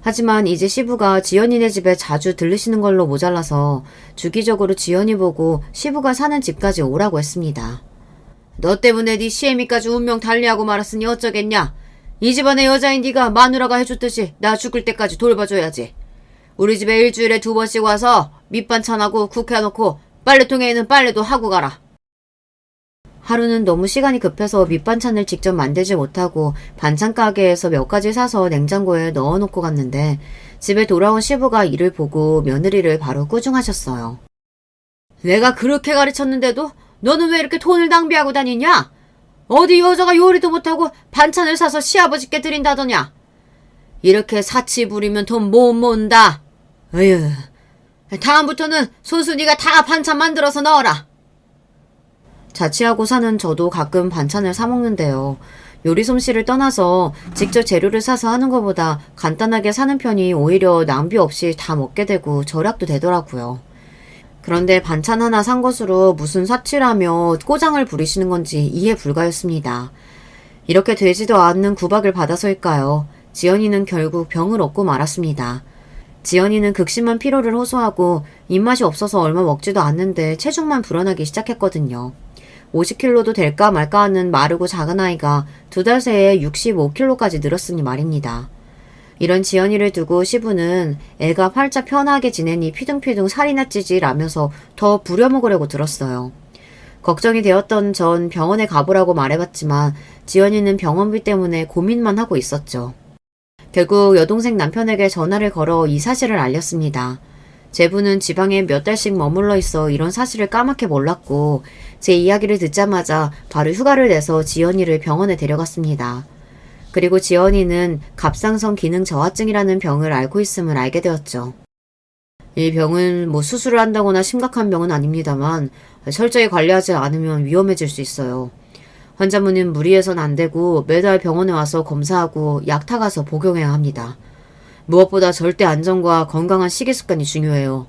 하지만 이제 시부가 지연이네 집에 자주 들르시는 걸로 모자라서 주기적으로 지연이 보고 시부가 사는 집까지 오라고 했습니다. 너 때문에 네 시애미까지 운명 달리하고 말았으니 어쩌겠냐? 이 집안의 여자인 네가 마누라가 해줬듯이 나 죽을 때까지 돌봐줘야지. 우리 집에 일주일에 2번씩 와서 밑반찬하고 국 해놓고 빨래통에는 빨래도 하고 가라. 하루는 너무 시간이 급해서 밑반찬을 직접 만들지 못하고 반찬 가게에서 몇 가지 사서 냉장고에 넣어놓고 갔는데 집에 돌아온 시부가 이를 보고 며느리를 바로 꾸중하셨어요. 내가 그렇게 가르쳤는데도 너는 왜 이렇게 돈을 낭비하고 다니냐? 어디 여자가 요리도 못하고 반찬을 사서 시아버지께 드린다더냐? 이렇게 사치 부리면 돈 못 모은다. 에휴, 다음부터는 손수 네가 다 반찬 만들어서 넣어라. 자취하고 사는 저도 가끔 반찬을 사 먹는데요. 요리 솜씨를 떠나서 직접 재료를 사서 하는 것보다 간단하게 사는 편이 오히려 낭비 없이 다 먹게 되고 절약도 되더라고요. 그런데 반찬 하나 산 것으로 무슨 사치라며 꼬장을 부리시는 건지 이해 불가였습니다. 이렇게 되지도 않는 구박을 받아서일까요? 지연이는 결국 병을 얻고 말았습니다. 지연이는 극심한 피로를 호소하고 입맛이 없어서 얼마 먹지도 않는데 체중만 불어나기 시작했거든요. 50kg도 될까 말까 하는 마르고 작은 아이가 2달 새에 65kg까지 늘었으니 말입니다. 이런 지연이를 두고 시부는 애가 팔자 편하게 지내니 피둥피둥 살이나 찌지라면서 더 부려먹으려고 들었어요. 걱정이 되었던 전 병원에 가보라고 말해봤지만 지연이는 병원비 때문에 고민만 하고 있었죠. 결국 여동생 남편에게 전화를 걸어 이 사실을 알렸습니다. 제부는 지방에 몇 달씩 머물러 있어 이런 사실을 까맣게 몰랐고 제 이야기를 듣자마자 바로 휴가를 내서 지연이를 병원에 데려갔습니다. 그리고 지연이는 갑상선 기능 저하증이라는 병을 앓고 있음을 알게 되었죠. 이 병은 수술을 한다거나 심각한 병은 아닙니다만 철저히 관리하지 않으면 위험해질 수 있어요. 환자분은 무리해선 안 되고 매달 병원에 와서 검사하고 약 타가서 복용해야 합니다. 무엇보다 절대 안전과 건강한 식이습관이 중요해요.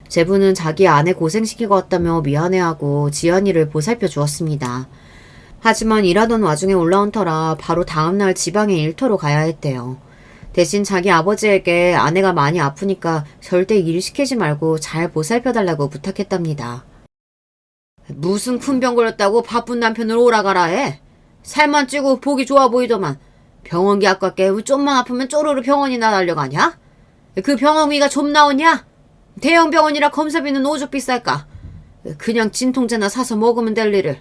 제부는 자기 아내 고생시킨 것 같다며 미안해하고 지연이를 보살펴 주었습니다. 하지만 일하던 와중에 올라온 터라 바로 다음날 지방에 일터로 가야 했대요. 대신 자기 아버지에게 아내가 많이 아프니까 절대 일 시키지 말고 잘 보살펴달라고 부탁했답니다. 무슨 큰 병 걸렸다고 바쁜 남편을 오라가라 해? 살만 찌고 보기 좋아 보이더만 병원기 아깝게 좀만 아프면 쪼르르 병원이나 달려가냐? 그 병원비가 좀 나오냐? 대형 병원이라 검사비는 오죽 비쌀까? 그냥 진통제나 사서 먹으면 될 일을.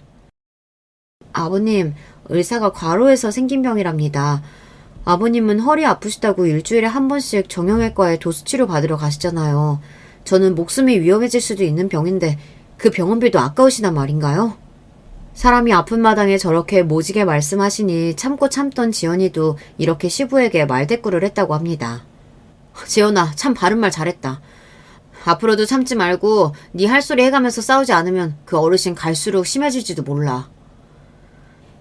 아버님, 의사가 과로해서 생긴 병이랍니다. 아버님은 허리 아프시다고 일주일에 한 번씩 정형외과에 도수치료 받으러 가시잖아요. 저는 목숨이 위험해질 수도 있는 병인데 그 병원비도 아까우시단 말인가요? 사람이 아픈 마당에 저렇게 모지게 말씀하시니 참고 참던 지연이도 이렇게 시부에게 말대꾸를 했다고 합니다. 지연아, 참 바른 말 잘했다. 앞으로도 참지 말고 네 할 소리 해가면서 싸우지 않으면 그 어르신 갈수록 심해질지도 몰라.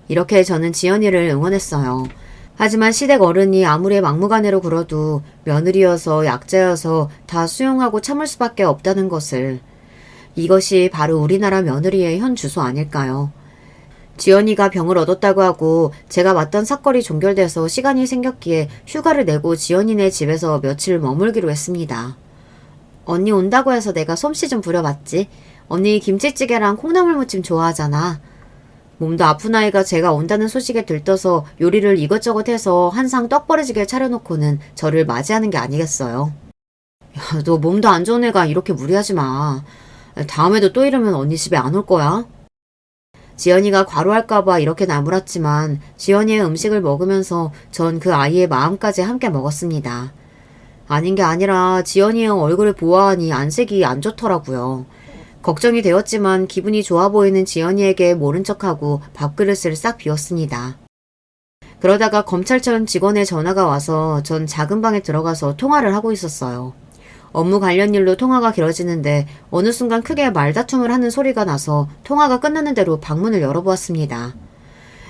이렇게 저는 지연이를 응원했어요. 하지만 시댁 어른이 아무리 막무가내로 굴어도 며느리여서 약자여서 다 수용하고 참을 수밖에 없다는 것을, 이것이 바로 우리나라 며느리의 현 주소 아닐까요? 지연이가 병을 얻었다고 하고 제가 맞던 사건이 종결돼서 시간이 생겼기에 휴가를 내고 지연이네 집에서 며칠 머물기로 했습니다. 언니 온다고 해서 내가 솜씨 좀 부려봤지. 언니 김치찌개랑 콩나물무침 좋아하잖아. 몸도 아픈 아이가 제가 온다는 소식에 들떠서 요리를 이것저것 해서 한상 떡버리지게 차려놓고는 저를 맞이하는 게 아니겠어요. 야, 너 몸도 안 좋은 애가 이렇게 무리하지 마. 다음에도 또 이러면 언니 집에 안 올 거야. 지연이가 과로할까봐 이렇게 나무랐지만 지연이의 음식을 먹으면서 전 그 아이의 마음까지 함께 먹었습니다. 아닌 게 아니라 지연이의 얼굴을 보아하니 안색이 안 좋더라고요. 걱정이 되었지만 기분이 좋아 보이는 지연이에게 모른 척하고 밥그릇을 싹 비웠습니다. 그러다가 검찰청 직원의 전화가 와서 전 작은 방에 들어가서 통화를 하고 있었어요. 업무 관련 일로 통화가 길어지는데 어느 순간 크게 말다툼을 하는 소리가 나서 통화가 끝나는 대로 방문을 열어보았습니다.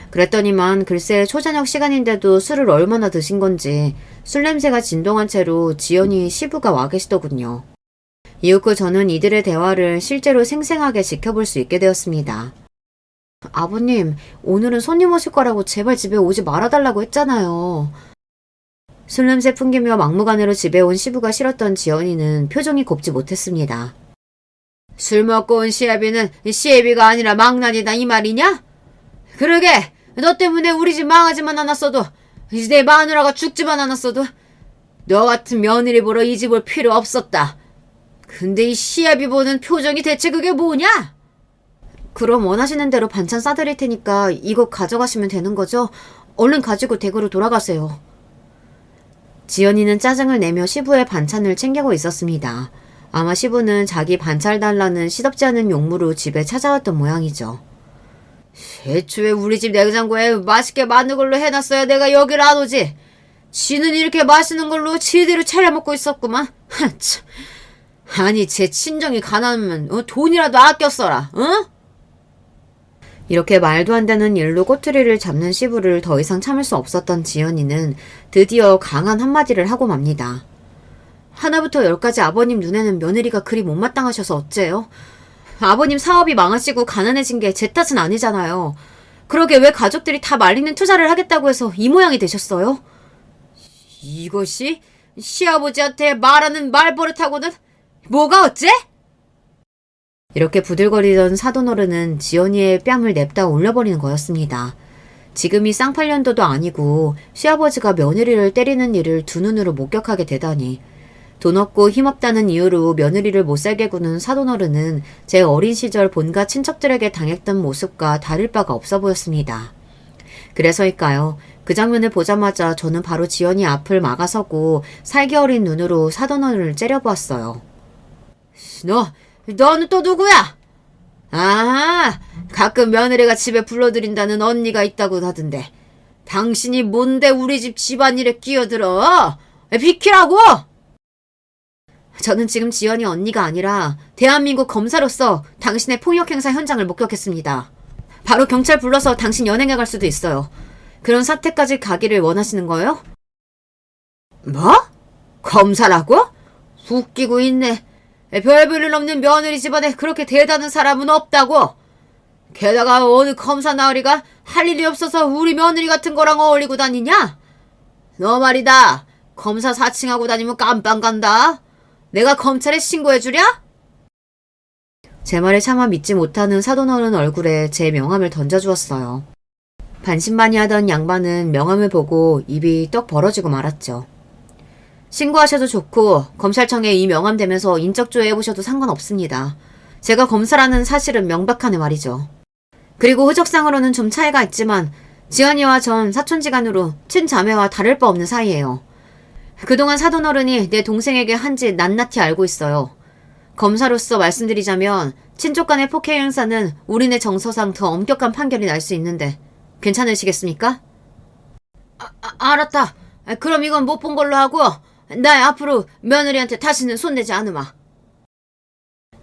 그랬더니만 글쎄 초저녁 시간인데도 술을 얼마나 드신 건지 술 냄새가 진동한 채로 지연이 시부가 와 계시더군요. 이윽고 저는 이들의 대화를 실제로 생생하게 지켜볼 수 있게 되었습니다. 아버님, 오늘은 손님 오실 거라고 제발 집에 오지 말아달라고 했잖아요. 술 냄새 풍기며 막무가내로 집에 온 시부가 싫었던 지연이는 표정이 곱지 못했습니다. 술 먹고 온 시애비는 시애비가 아니라 망나니다 이 말이냐? 그러게, 너 때문에 우리 집 망하지만 않았어도, 이제 내 마누라가 죽지만 않았어도 너 같은 며느리 보러 이 집 올 필요 없었다. 근데 이 시애비 보는 표정이 대체 그게 뭐냐? 그럼 원하시는 대로 반찬 싸드릴 테니까 이거 가져가시면 되는 거죠? 얼른 가지고 댁으로 돌아가세요. 지연이는 짜증을 내며 시부의 반찬을 챙기고 있었습니다. 아마 시부는 자기 반찬 달라는 시덥지 않은 용무로 집에 찾아왔던 모양이죠. 애초에 우리 집 냉장고에 맛있게 맞는 걸로 해놨어야 내가 여기를 안 오지. 지는 이렇게 맛있는 걸로 지대로 차려 먹고 있었구만. 참. 아니 제 친정이 가난하면 돈이라도 아껴 써라. 응? 이렇게 말도 안 되는 일로 꼬투리를 잡는 시부를 더 이상 참을 수 없었던 지연이는 드디어 강한 한마디를 하고 맙니다. 하나부터 열까지 아버님 눈에는 며느리가 그리 못마땅하셔서 어째요? 아버님 사업이 망하시고 가난해진 게 제 탓은 아니잖아요. 그러게 왜 가족들이 다 말리는 투자를 하겠다고 해서 이 모양이 되셨어요? 이것이 시아버지한테 말하는 말버릇하고는 뭐가 어째? 이렇게 부들거리던 사돈어른은 지연이의 뺨을 냅다 올려버리는 거였습니다. 지금이 쌍팔년도도 아니고 시아버지가 며느리를 때리는 일을 두 눈으로 목격하게 되다니. 돈 없고 힘없다는 이유로 며느리를 못살게 구는 사돈어른은 제 어린 시절 본가 친척들에게 당했던 모습과 다를 바가 없어 보였습니다. 그래서일까요? 그 장면을 보자마자 저는 바로 지연이 앞을 막아서고 살기 어린 눈으로 사돈어른을 째려보았어요. 너는 또 누구야? 아, 가끔 며느리가 집에 불러들인다는 언니가 있다고 하던데. 당신이 뭔데 우리 집 집안일에 끼어들어? 비키라고! 저는 지금 지연이 언니가 아니라 대한민국 검사로서 당신의 폭력 행사 현장을 목격했습니다. 바로 경찰 불러서 당신 연행해 갈 수도 있어요. 그런 사태까지 가기를 원하시는 거예요? 뭐? 검사라고? 웃기고 있네. 별볼일 없는 며느리 집안에 그렇게 대단한 사람은 없다고. 게다가 어느 검사 나으리가 할 일이 없어서 우리 며느리 같은 거랑 어울리고 다니냐? 너 말이다. 검사 사칭하고 다니면 깜빵 간다. 내가 검찰에 신고해주랴? 제 말에 차마 믿지 못하는 사돈어른 얼굴에 제 명함을 던져주었어요. 반신반의하던 양반은 명함을 보고 입이 떡 벌어지고 말았죠. 신고하셔도 좋고 검찰청에 이 명함 대면서 인적조회 해보셔도 상관없습니다. 제가 검사라는 사실은 명백하네 말이죠. 그리고 흐적상으로는 좀 차이가 있지만 지연이와 전 사촌지간으로 친자매와 다를 바 없는 사이예요. 그동안 사돈어른이 내 동생에게 한 짓 낱낱이 알고 있어요. 검사로서 말씀드리자면 친족 간의 폭행 행사는 우리네 정서상 더 엄격한 판결이 날 수 있는데 괜찮으시겠습니까? 알았다. 그럼 이건 못 본 걸로 하고 나 앞으로 며느리한테 다시는 손대지 않으마.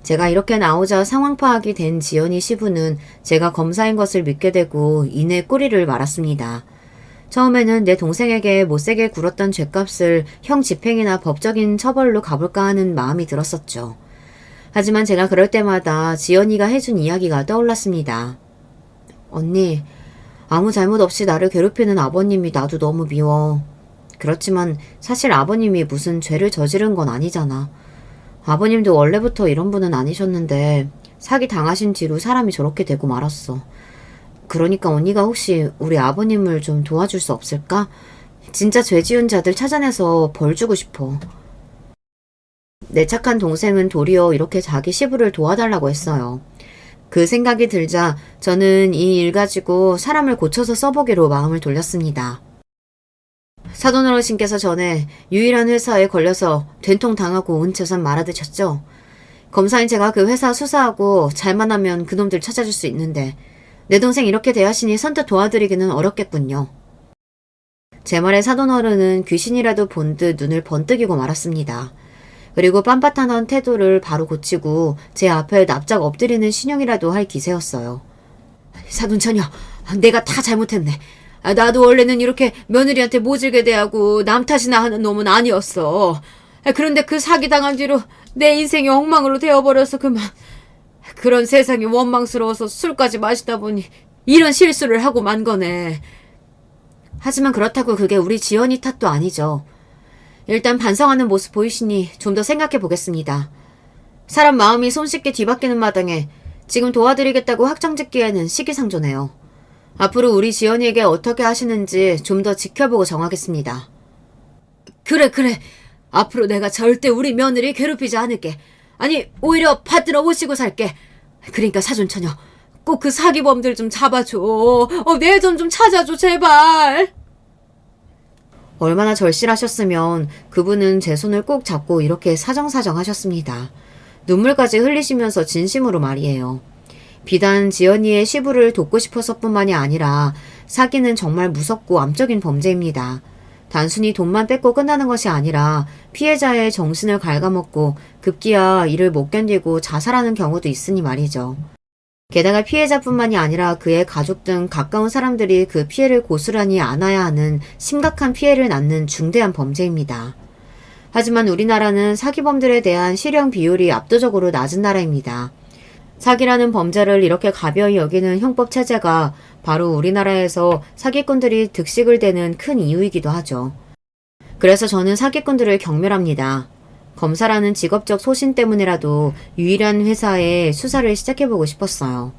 제가 이렇게 나오자 상황 파악이 된 지연이 시부는 제가 검사인 것을 믿게 되고 이내 꼬리를 말았습니다. 처음에는 내 동생에게 못되게 굴었던 죗값을 형 집행이나 법적인 처벌로 가볼까 하는 마음이 들었었죠. 하지만 제가 그럴 때마다 지연이가 해준 이야기가 떠올랐습니다. 언니, 아무 잘못 없이 나를 괴롭히는 아버님이 나도 너무 미워. 그렇지만 사실 아버님이 무슨 죄를 저지른 건 아니잖아. 아버님도 원래부터 이런 분은 아니셨는데 사기 당하신 뒤로 사람이 저렇게 되고 말았어. 그러니까 언니가 혹시 우리 아버님을 좀 도와줄 수 없을까? 진짜 죄 지은 자들 찾아내서 벌 주고 싶어. 내 착한 동생은 도리어 이렇게 자기 시부를 도와달라고 했어요. 그 생각이 들자 저는 이 일 가지고 사람을 고쳐서 써보기로 마음을 돌렸습니다. 사돈 어르신께서 전에 유일한 회사에 걸려서 된통 당하고 온 재산 말아드셨죠? 검사인 제가 그 회사 수사하고 잘만 하면 그놈들 찾아줄 수 있는데 내 동생 이렇게 대하시니 선뜻 도와드리기는 어렵겠군요. 제 말에 사돈 어른은 귀신이라도 본 듯 눈을 번뜩이고 말았습니다. 그리고 빳빳한 태도를 바로 고치고 제 앞에 납작 엎드리는 신용이라도 할 기세였어요. 사돈 처녀, 내가 다 잘못했네. 나도 원래는 이렇게 며느리한테 모질게 대하고 남 탓이나 하는 놈은 아니었어. 그런데 그 사기당한 뒤로 내 인생이 엉망으로 되어버려서 그만. 그런 세상이 원망스러워서 술까지 마시다 보니 이런 실수를 하고 만 거네. 하지만 그렇다고 그게 우리 지연이 탓도 아니죠. 일단 반성하는 모습 보이시니 좀 더 생각해 보겠습니다. 사람 마음이 손쉽게 뒤바뀌는 마당에 지금 도와드리겠다고 확정짓기에는 시기상조네요. 앞으로 우리 지연이에게 어떻게 하시는지 좀 더 지켜보고 정하겠습니다. 그래. 앞으로 내가 절대 우리 며느리 괴롭히지 않을게. 아니, 오히려 받들어 모시고 살게. 그러니까 사돈처녀, 꼭 그 사기범들 좀 잡아줘. 내 돈 좀 찾아줘, 제발. 얼마나 절실하셨으면 그분은 제 손을 꼭 잡고 이렇게 사정사정 하셨습니다. 눈물까지 흘리시면서 진심으로 말이에요. 비단 지연이의 시부를 돕고 싶어서뿐만이 아니라 사기는 정말 무섭고 암적인 범죄입니다. 단순히 돈만 뺏고 끝나는 것이 아니라 피해자의 정신을 갉아먹고 급기야 이를 못 견디고 자살하는 경우도 있으니 말이죠. 게다가 피해자뿐만이 아니라 그의 가족 등 가까운 사람들이 그 피해를 고스란히 안아야 하는 심각한 피해를 낳는 중대한 범죄입니다. 하지만 우리나라는 사기범들에 대한 실형 비율이 압도적으로 낮은 나라입니다. 사기라는 범죄를 이렇게 가벼이 여기는 형법 체제가 바로 우리나라에서 사기꾼들이 득식을 대는 큰 이유이기도 하죠. 그래서 저는 사기꾼들을 경멸합니다. 검사라는 직업적 소신 때문이라도 유일한 회사에 수사를 시작해보고 싶었어요.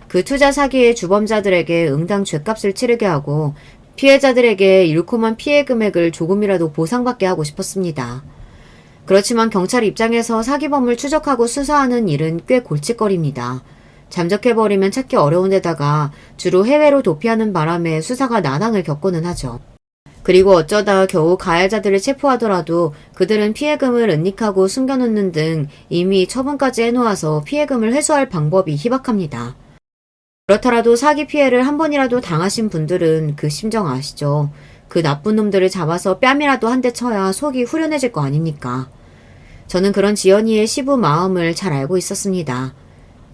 그 투자 사기의 주범자들에게 응당 죗값을 치르게 하고 피해자들에게 일코만 피해 금액을 조금이라도 보상받게 하고 싶었습니다. 그렇지만 경찰 입장에서 사기범을 추적하고 수사하는 일은 꽤 골칫거리입니다. 잠적해버리면 찾기 어려운 데다가 주로 해외로 도피하는 바람에 수사가 난항을 겪고는 하죠. 그리고 어쩌다 겨우 가해자들을 체포하더라도 그들은 피해금을 은닉하고 숨겨놓는 등 이미 처분까지 해놓아서 피해금을 회수할 방법이 희박합니다. 그렇더라도 사기 피해를 한 번이라도 당하신 분들은 그 심정 아시죠? 그 나쁜 놈들을 잡아서 뺨이라도 한 대 쳐야 속이 후련해질 거 아닙니까? 저는 그런 지연이의 시부 마음을 잘 알고 있었습니다.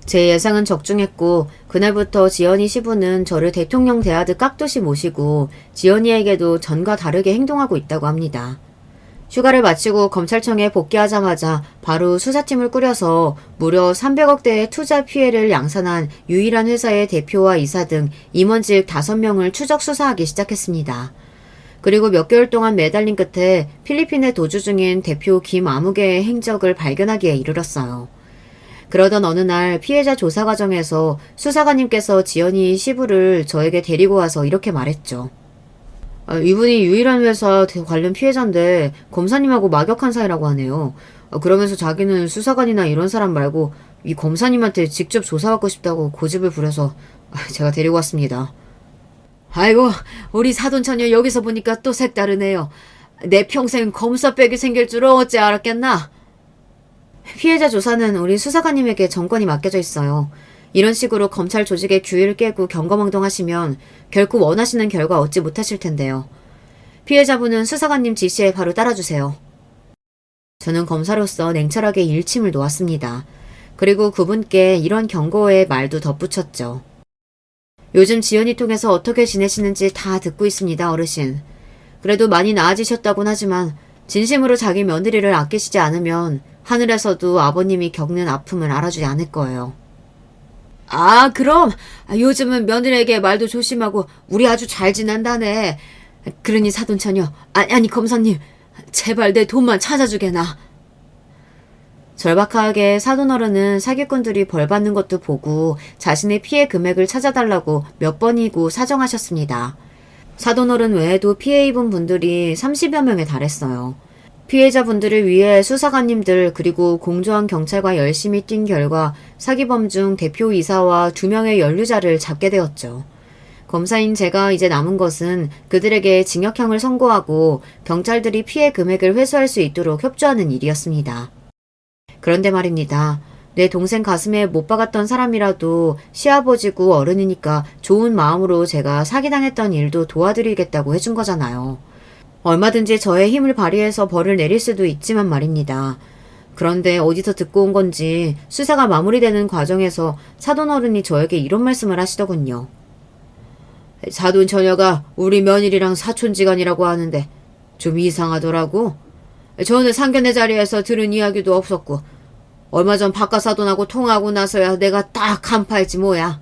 제 예상은 적중했고 그날부터 지연이 시부는 저를 대통령 대하듯 깍듯이 모시고 지연이에게도 전과 다르게 행동하고 있다고 합니다. 휴가를 마치고 검찰청에 복귀하자마자 바로 수사팀을 꾸려서 무려 300억대의 투자 피해를 양산한 유일한 회사의 대표와 이사 등 임원직 5명을 추적 수사하기 시작했습니다. 그리고 몇 개월 동안 매달린 끝에 필리핀에 도주 중인 대표 김아무개의 행적을 발견하기에 이르렀어요. 그러던 어느 날 피해자 조사 과정에서 수사관님께서 지연이 시부를 저에게 데리고 와서 이렇게 말했죠. 이분이 유일한 회사 관련 피해자인데 검사님하고 막역한 사이라고 하네요. 그러면서 자기는 수사관이나 이런 사람 말고 이 검사님한테 직접 조사받고 싶다고 고집을 부려서 제가 데리고 왔습니다. 아이고, 우리 사돈처녀 여기서 보니까 또 색다르네요. 내 평생 검사백이 생길 줄은 어찌 알았겠나? 피해자 조사는 우리 수사관님에게 정권이 맡겨져 있어요. 이런 식으로 검찰 조직의 규율을 깨고 경거망동하시면 결코 원하시는 결과 얻지 못하실 텐데요. 피해자분은 수사관님 지시에 바로 따라주세요. 저는 검사로서 냉철하게 일침을 놓았습니다. 그리고 그분께 이런 경고의 말도 덧붙였죠. 요즘 지연이 통해서 어떻게 지내시는지 다 듣고 있습니다, 어르신. 그래도 많이 나아지셨다곤 하지만 진심으로 자기 며느리를 아끼시지 않으면 하늘에서도 아버님이 겪는 아픔을 알아주지 않을 거예요. 아, 그럼 요즘은 며느리에게 말도 조심하고 우리 아주 잘 지낸다네. 그러니 사돈처녀, 아니 검사님, 제발 내 돈만 찾아주게나. 절박하게 사돈어른은 사기꾼들이 벌 받는 것도 보고 자신의 피해 금액을 찾아달라고 몇 번이고 사정하셨습니다. 사돈어른 외에도 피해 입은 분들이 30여 명에 달했어요. 피해자분들을 위해 수사관님들 그리고 공조한 경찰과 열심히 뛴 결과 사기범 중 대표이사와 2명의 연루자를 잡게 되었죠. 검사인 제가 이제 남은 것은 그들에게 징역형을 선고하고 경찰들이 피해 금액을 회수할 수 있도록 협조하는 일이었습니다. 그런데 말입니다. 내 동생 가슴에 못 박았던 사람이라도 시아버지고 어른이니까 좋은 마음으로 제가 사기당했던 일도 도와드리겠다고 해준 거잖아요. 얼마든지 저의 힘을 발휘해서 벌을 내릴 수도 있지만 말입니다. 그런데 어디서 듣고 온 건지 수사가 마무리되는 과정에서 사돈어른이 저에게 이런 말씀을 하시더군요. 사돈처녀가 우리 며느리랑 사촌지간이라고 하는데 좀 이상하더라고. 저는 상견례 자리에서 들은 이야기도 없었고 얼마 전 바깥사돈하고 통화하고 나서야 내가 딱 간파했지 뭐야.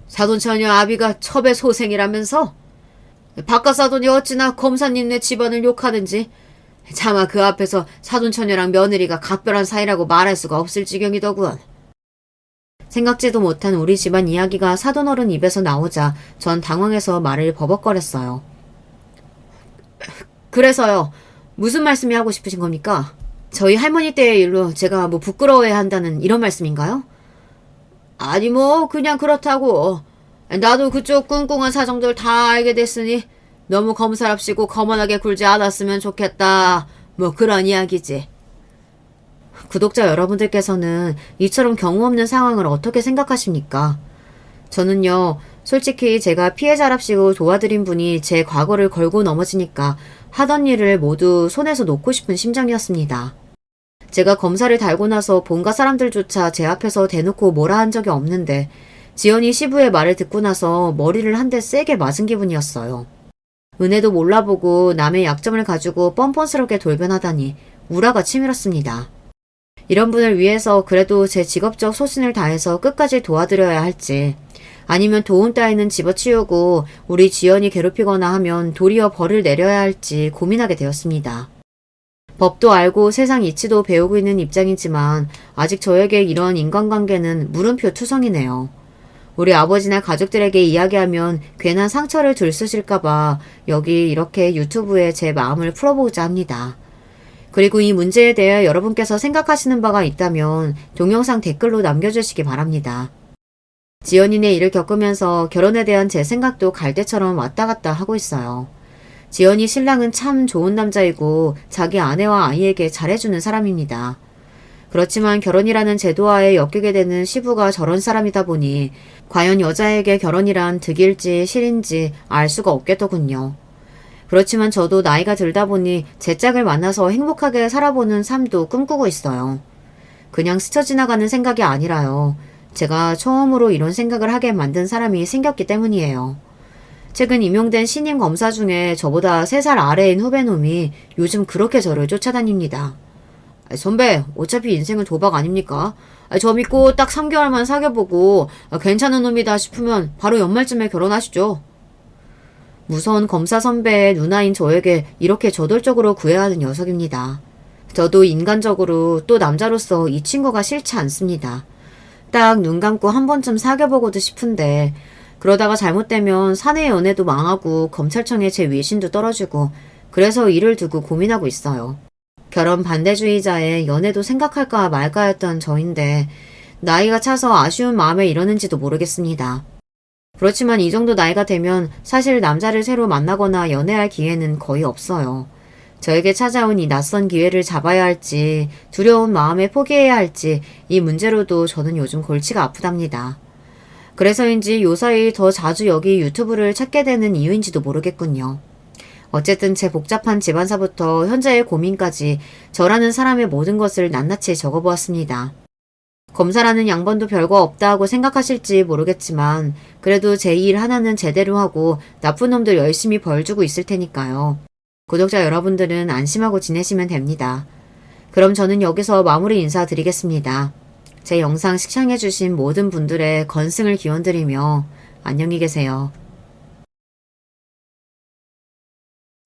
사돈처녀 아비가 첩의 소생이라면서? 바깥사돈이 어찌나 검사님네 집안을 욕하는지 차마 그 앞에서 사돈처녀랑 며느리가 각별한 사이라고 말할 수가 없을 지경이더군. 생각지도 못한 우리 집안 이야기가 사돈어른 입에서 나오자 전 당황해서 말을 버벅거렸어요. 그래서요. 무슨 말씀이 하고 싶으신 겁니까? 저희 할머니 때의 일로 제가 뭐 부끄러워해야 한다는 이런 말씀인가요? 아니 뭐 그냥 그렇다고. 나도 그쪽 꿍꿍한 사정들 다 알게 됐으니 너무 검사랍시고 거만하게 굴지 않았으면 좋겠다. 뭐 그런 이야기지. 구독자 여러분들께서는 이처럼 경우 없는 상황을 어떻게 생각하십니까? 저는요, 솔직히 제가 피해자랍시고 도와드린 분이 제 과거를 걸고 넘어지니까 하던 일을 모두 손에서 놓고 싶은 심정이었습니다. 제가 검사를 달고 나서 본가 사람들조차 제 앞에서 대놓고 뭐라 한 적이 없는데 지연이 시부의 말을 듣고 나서 머리를 한 대 세게 맞은 기분이었어요. 은혜도 몰라보고 남의 약점을 가지고 뻔뻔스럽게 돌변하다니 우라가 치밀었습니다. 이런 분을 위해서 그래도 제 직업적 소신을 다해서 끝까지 도와드려야 할지 아니면 도움 따위는 집어치우고 우리 지연이 괴롭히거나 하면 도리어 벌을 내려야 할지 고민하게 되었습니다. 법도 알고 세상 이치도 배우고 있는 입장이지만 아직 저에게 이런 인간관계는 물음표 투성이네요. 우리 아버지나 가족들에게 이야기하면 괜한 상처를 들쑤실까봐 여기 이렇게 유튜브에 제 마음을 풀어보고자 합니다. 그리고 이 문제에 대해 여러분께서 생각하시는 바가 있다면 동영상 댓글로 남겨주시기 바랍니다. 지연이네 일을 겪으면서 결혼에 대한 제 생각도 갈대처럼 왔다 갔다 하고 있어요. 지연이 신랑은 참 좋은 남자이고 자기 아내와 아이에게 잘해주는 사람입니다. 그렇지만 결혼이라는 제도하에 엮이게 되는 시부가 저런 사람이다 보니 과연 여자에게 결혼이란 득일지 실인지 알 수가 없겠더군요. 그렇지만 저도 나이가 들다 보니 제 짝을 만나서 행복하게 살아보는 삶도 꿈꾸고 있어요. 그냥 스쳐 지나가는 생각이 아니라요. 제가 처음으로 이런 생각을 하게 만든 사람이 생겼기 때문이에요. 최근 임용된 신임 검사 중에 저보다 3살 아래인 후배놈이 요즘 그렇게 저를 쫓아다닙니다. 선배, 어차피 인생은 도박 아닙니까? 저 믿고 딱 3개월만 사귀어보고 괜찮은 놈이다 싶으면 바로 연말쯤에 결혼하시죠. 무서운 검사 선배의 누나인 저에게 이렇게 저돌적으로 구애하는 녀석입니다. 저도 인간적으로 또 남자로서 이 친구가 싫지 않습니다. 딱 눈 감고 한 번쯤 사귀어보고도 싶은데 그러다가 잘못되면 사내 연애도 망하고 검찰청에 제 위신도 떨어지고 그래서 이를 두고 고민하고 있어요. 결혼 반대주의자의 연애도 생각할까 말까 했던 저인데 나이가 차서 아쉬운 마음에 이러는지도 모르겠습니다. 그렇지만 이 정도 나이가 되면 사실 남자를 새로 만나거나 연애할 기회는 거의 없어요. 저에게 찾아온 이 낯선 기회를 잡아야 할지 두려운 마음에 포기해야 할지 이 문제로도 저는 요즘 골치가 아프답니다. 그래서인지 요사이 더 자주 여기 유튜브를 찾게 되는 이유인지도 모르겠군요. 어쨌든 제 복잡한 집안사부터 현재의 고민까지 저라는 사람의 모든 것을 낱낱이 적어보았습니다. 검사라는 양반도 별거 없다 하고 생각하실지 모르겠지만 그래도 제 일 하나는 제대로 하고 나쁜 놈들 열심히 벌 주고 있을 테니까요. 구독자 여러분들은 안심하고 지내시면 됩니다. 그럼 저는 여기서 마무리 인사드리겠습니다. 제 영상 시청해주신 모든 분들의 건승을 기원드리며 안녕히 계세요.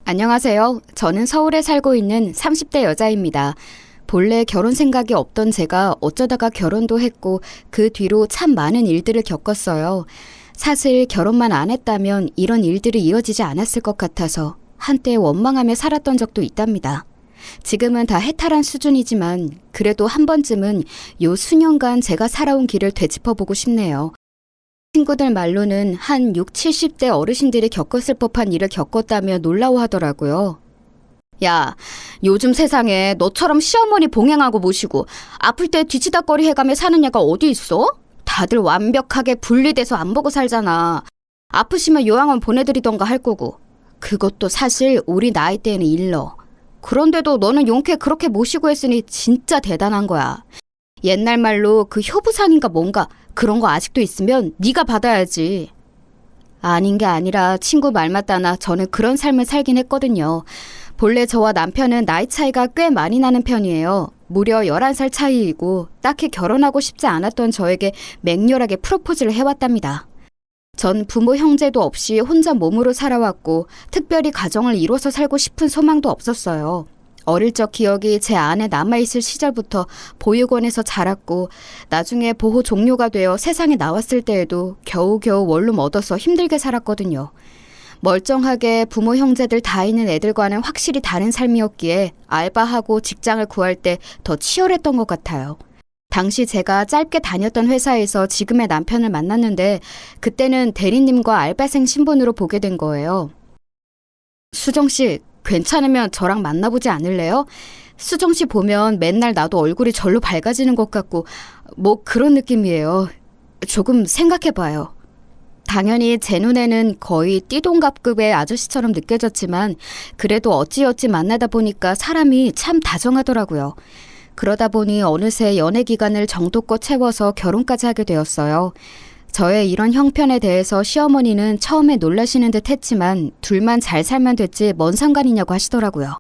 안녕하세요. 저는 서울에 살고 있는 30대 여자입니다. 본래 결혼 생각이 없던 제가 어쩌다가 결혼도 했고 그 뒤로 참 많은 일들을 겪었어요. 사실 결혼만 안 했다면 이런 일들이 이어지지 않았을 것 같아서 한때 원망하며 살았던 적도 있답니다. 지금은 다 해탈한 수준이지만 그래도 한 번쯤은 요 수년간 제가 살아온 길을 되짚어보고 싶네요. 친구들 말로는 한 6, 70대 어르신들이 겪었을 법한 일을 겪었다며 놀라워하더라고요. 야, 요즘 세상에 너처럼 시어머니 봉행하고 모시고 아플 때 뒤치다꺼리 해가며 사는 애가 어디 있어? 다들 완벽하게 분리돼서 안 보고 살잖아. 아프시면 요양원 보내드리던가 할 거고. 그것도 사실 우리 나이 때에는 일러. 그런데도 너는 용케 그렇게 모시고 했으니 진짜 대단한 거야. 옛날 말로 그 효부상인가 뭔가 그런 거 아직도 있으면 네가 받아야지. 아닌 게 아니라 친구 말 맞다나 저는 그런 삶을 살긴 했거든요. 본래 저와 남편은 나이 차이가 꽤 많이 나는 편이에요. 무려 11살 차이이고 딱히 결혼하고 싶지 않았던 저에게 맹렬하게 프로포즈를 해왔답니다. 전 부모 형제도 없이 혼자 몸으로 살아왔고 특별히 가정을 이뤄서 살고 싶은 소망도 없었어요. 어릴 적 기억이 제 안에 남아있을 시절부터 보육원에서 자랐고 나중에 보호 종료가 되어 세상에 나왔을 때에도 겨우겨우 원룸 얻어서 힘들게 살았거든요. 멀쩡하게 부모 형제들 다 있는 애들과는 확실히 다른 삶이었기에 알바하고 직장을 구할 때 더 치열했던 것 같아요. 당시 제가 짧게 다녔던 회사에서 지금의 남편을 만났는데 그때는 대리님과 알바생 신분으로 보게 된 거예요. 수정 씨, 괜찮으면 저랑 만나보지 않을래요? 수정 씨 보면 맨날 나도 얼굴이 절로 밝아지는 것 같고 뭐 그런 느낌이에요. 조금 생각해봐요. 당연히 제 눈에는 거의 띠동갑급의 아저씨처럼 느껴졌지만 그래도 어찌어찌 만나다 보니까 사람이 참 다정하더라고요. 그러다 보니 어느새 연애 기간을 정도껏 채워서 결혼까지 하게 되었어요. 저의 이런 형편에 대해서 시어머니는 처음에 놀라시는 듯 했지만 둘만 잘 살면 됐지 뭔 상관이냐고 하시더라고요.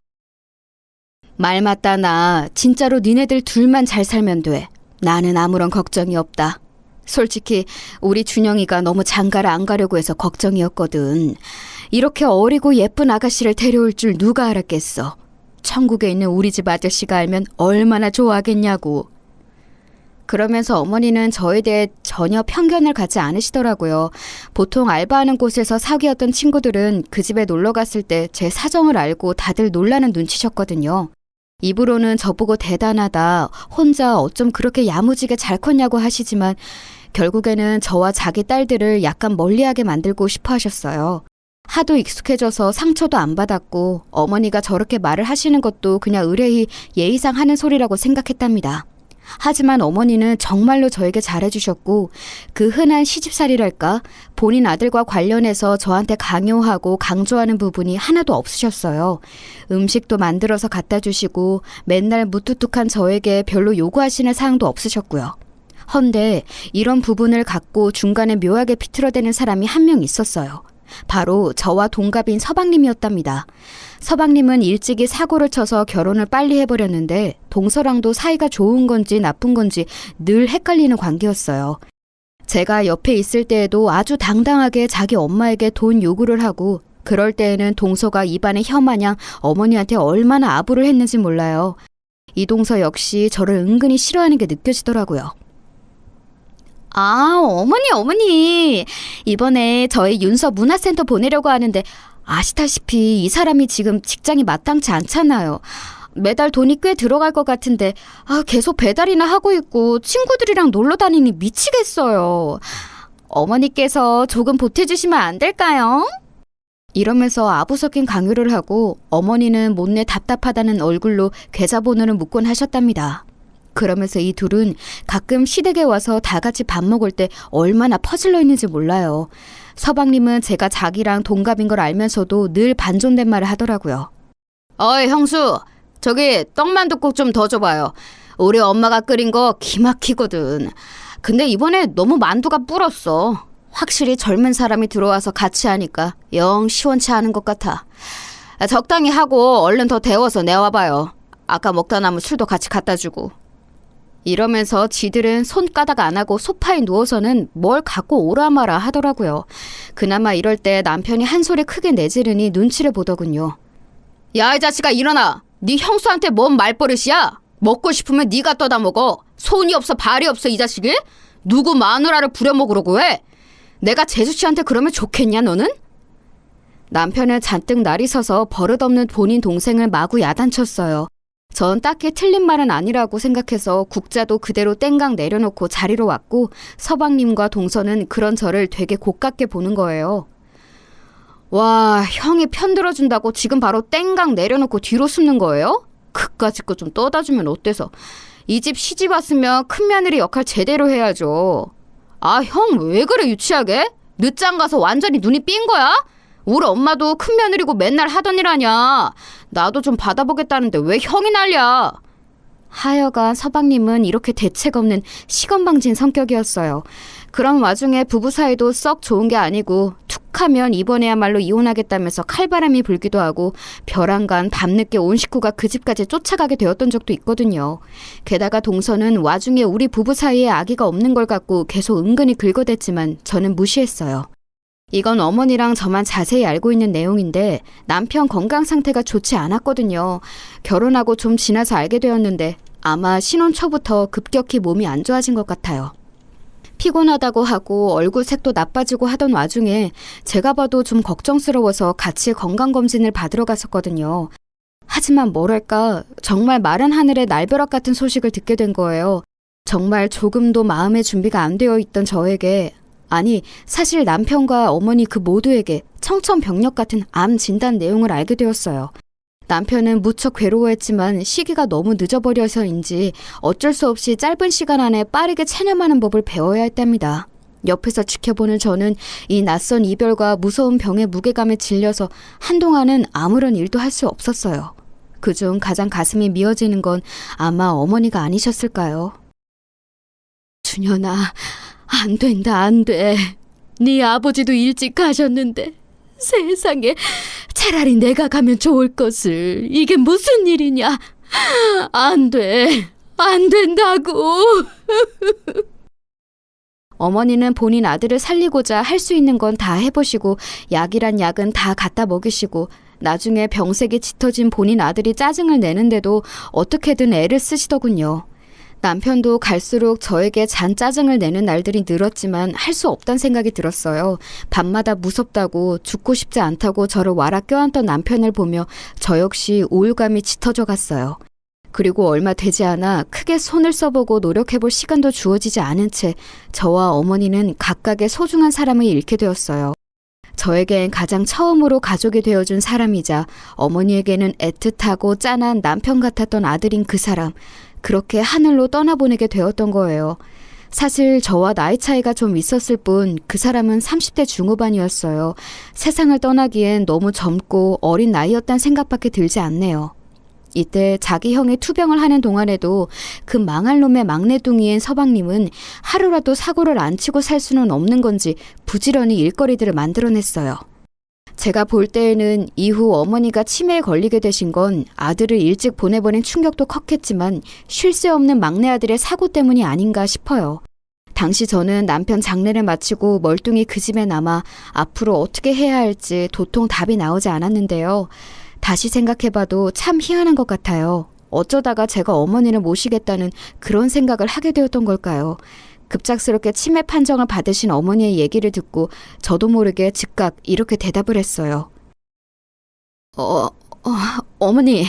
말 맞다 나 진짜로 니네들 둘만 잘 살면 돼. 나는 아무런 걱정이 없다. 솔직히 우리 준영이가 너무 장가를 안 가려고 해서 걱정이었거든. 이렇게 어리고 예쁜 아가씨를 데려올 줄 누가 알았겠어. 천국에 있는 우리 집 아저씨가 알면 얼마나 좋아하겠냐고. 그러면서 어머니는 저에 대해 전혀 편견을 갖지 않으시더라고요. 보통 알바하는 곳에서 사귀었던 친구들은 그 집에 놀러 갔을 때 제 사정을 알고 다들 놀라는 눈치셨거든요. 입으로는 저보고 대단하다, 혼자 어쩜 그렇게 야무지게 잘 컸냐고 하시지만 결국에는 저와 자기 딸들을 약간 멀리하게 만들고 싶어 하셨어요. 하도 익숙해져서 상처도 안 받았고 어머니가 저렇게 말을 하시는 것도 그냥 의뢰히 예의상 하는 소리라고 생각했답니다. 하지만 어머니는 정말로 저에게 잘해주셨고 그 흔한 시집살이랄까 본인 아들과 관련해서 저한테 강요하고 강조하는 부분이 하나도 없으셨어요. 음식도 만들어서 갖다 주시고 맨날 무뚝뚝한 저에게 별로 요구하시는 사항도 없으셨고요. 헌데 이런 부분을 갖고 중간에 묘하게 비틀어대는 사람이 한 명 있었어요. 바로 저와 동갑인 서방님이었답니다. 서방님은 일찍이 사고를 쳐서 결혼을 빨리 해버렸는데 동서랑도 사이가 좋은 건지 나쁜 건지 늘 헷갈리는 관계였어요. 제가 옆에 있을 때에도 아주 당당하게 자기 엄마에게 돈 요구를 하고 그럴 때에는 동서가 입안에 혀마냥 어머니한테 얼마나 아부를 했는지 몰라요. 이동서 역시 저를 은근히 싫어하는 게 느껴지더라고요. 아, 어머니. 이번에 저희 윤서 문화센터 보내려고 하는데 아시다시피 이 사람이 지금 직장이 마땅치 않잖아요. 매달 돈이 꽤 들어갈 것 같은데 계속 배달이나 하고 있고 친구들이랑 놀러 다니니 미치겠어요. 어머니께서 조금 보태주시면 안 될까요? 이러면서 아부 섞인 강요를 하고 어머니는 못내 답답하다는 얼굴로 계좌번호를 묻곤 하셨답니다. 그러면서 이 둘은 가끔 시댁에 와서 다 같이 밥 먹을 때 얼마나 퍼질러 있는지 몰라요. 서방님은 제가 자기랑 동갑인 걸 알면서도 늘 반존된 말을 하더라고요. 어이 형수, 저기 떡만둣국 좀 더 줘봐요. 우리 엄마가 끓인 거 기막히거든. 근데 이번에 너무 만두가 불었어. 확실히 젊은 사람이 들어와서 같이 하니까 영 시원치 않은 것 같아. 적당히 하고 얼른 더 데워서 내와봐요. 아까 먹다 남은 술도 같이 갖다 주고. 이러면서 지들은 손가락 안 하고 소파에 누워서는 뭘 갖고 오라 마라 하더라고요. 그나마 이럴 때 남편이 한 소리 크게 내지르니 눈치를 보더군요. 야, 이 자식아 일어나. 네 형수한테 뭔 말버릇이야? 먹고 싶으면 네가 떠다 먹어. 손이 없어 발이 없어 이 자식이? 누구 마누라를 부려먹으려고 해? 내가 재수씨한테 그러면 좋겠냐 너는? 남편은 잔뜩 날이 서서 버릇없는 본인 동생을 마구 야단쳤어요. 전 딱히 틀린 말은 아니라고 생각해서 국자도 그대로 땡강 내려놓고 자리로 왔고 서방님과 동서는 그런 저를 되게 고깝게 보는 거예요. 와, 형이 편들어준다고 지금 바로 땡강 내려놓고 뒤로 숨는 거예요? 그까짓 거 좀 떠다주면 어때서? 이 집 시집 왔으면 큰며느리 역할 제대로 해야죠. 아, 형 왜 그래 유치하게? 늦장 가서 완전히 눈이 삔 거야? 우리 엄마도 큰며느리고 맨날 하던 일 아냐. 나도 좀 받아보겠다는데 왜 형이 난리야? 하여간 서방님은 이렇게 대책 없는 시건방진 성격이었어요. 그런 와중에 부부 사이도 썩 좋은 게 아니고 툭하면 이번에야말로 이혼하겠다면서 칼바람이 불기도 하고 벼랑간 밤늦게 온 식구가 그 집까지 쫓아가게 되었던 적도 있거든요. 게다가 동서는 와중에 우리 부부 사이에 아기가 없는 걸 갖고 계속 은근히 긁어댔지만 저는 무시했어요. 이건 어머니랑 저만 자세히 알고 있는 내용인데 남편 건강 상태가 좋지 않았거든요. 결혼하고 좀 지나서 알게 되었는데 아마 신혼 초부터 급격히 몸이 안 좋아진 것 같아요. 피곤하다고 하고 얼굴 색도 나빠지고 하던 와중에 제가 봐도 좀 걱정스러워서 같이 건강검진을 받으러 갔었거든요. 하지만 뭐랄까 정말 마른 하늘의 날벼락 같은 소식을 듣게 된 거예요. 정말 조금도 마음의 준비가 안 되어 있던 저에게, 아니 사실 남편과 어머니 그 모두에게 청천벽력 같은 암 진단 내용을 알게 되었어요. 남편은 무척 괴로워했지만 시기가 너무 늦어버려서인지 어쩔 수 없이 짧은 시간 안에 빠르게 체념하는 법을 배워야 했답니다. 옆에서 지켜보는 저는 이 낯선 이별과 무서운 병의 무게감에 질려서 한동안은 아무런 일도 할 수 없었어요. 그중 가장 가슴이 미어지는 건 아마 어머니가 아니셨을까요? 준현아, 안 된다, 안 돼. 네 아버지도 일찍 가셨는데 세상에, 차라리 내가 가면 좋을 것을. 이게 무슨 일이냐. 안 돼, 안 된다고. 어머니는 본인 아들을 살리고자 할 수 있는 건 다 해보시고 약이란 약은 다 갖다 먹이시고 나중에 병색이 짙어진 본인 아들이 짜증을 내는데도 어떻게든 애를 쓰시더군요. 남편도 갈수록 저에게 잔 짜증을 내는 날들이 늘었지만 할 수 없단 생각이 들었어요. 밤마다 무섭다고 죽고 싶지 않다고 저를 와라 껴안던 남편을 보며 저 역시 우울감이 짙어져 갔어요. 그리고 얼마 되지 않아 크게 손을 써보고 노력해볼 시간도 주어지지 않은 채 저와 어머니는 각각의 소중한 사람을 잃게 되었어요. 저에겐 가장 처음으로 가족이 되어준 사람이자 어머니에게는 애틋하고 짠한 남편 같았던 아들인 그 사람, 그렇게 하늘로 떠나보내게 되었던 거예요. 사실 저와 나이 차이가 좀 있었을 뿐 그 사람은 30대 중후반이었어요. 세상을 떠나기엔 너무 젊고 어린 나이였단 생각밖에 들지 않네요. 이때 자기 형이 투병을 하는 동안에도 그 망할 놈의 막내둥이인 서방님은 하루라도 사고를 안 치고 살 수는 없는 건지 부지런히 일거리들을 만들어냈어요. 제가 볼 때에는 이후 어머니가 치매에 걸리게 되신 건 아들을 일찍 보내버린 충격도 컸겠지만 쉴 새 없는 막내 아들의 사고 때문이 아닌가 싶어요. 당시 저는 남편 장례를 마치고 멀뚱히 그 집에 남아 앞으로 어떻게 해야 할지 도통 답이 나오지 않았는데요. 다시 생각해봐도 참 희한한 것 같아요. 어쩌다가 제가 어머니를 모시겠다는 그런 생각을 하게 되었던 걸까요? 급작스럽게 치매 판정을 받으신 어머니의 얘기를 듣고 저도 모르게 즉각 이렇게 대답을 했어요. 어머니,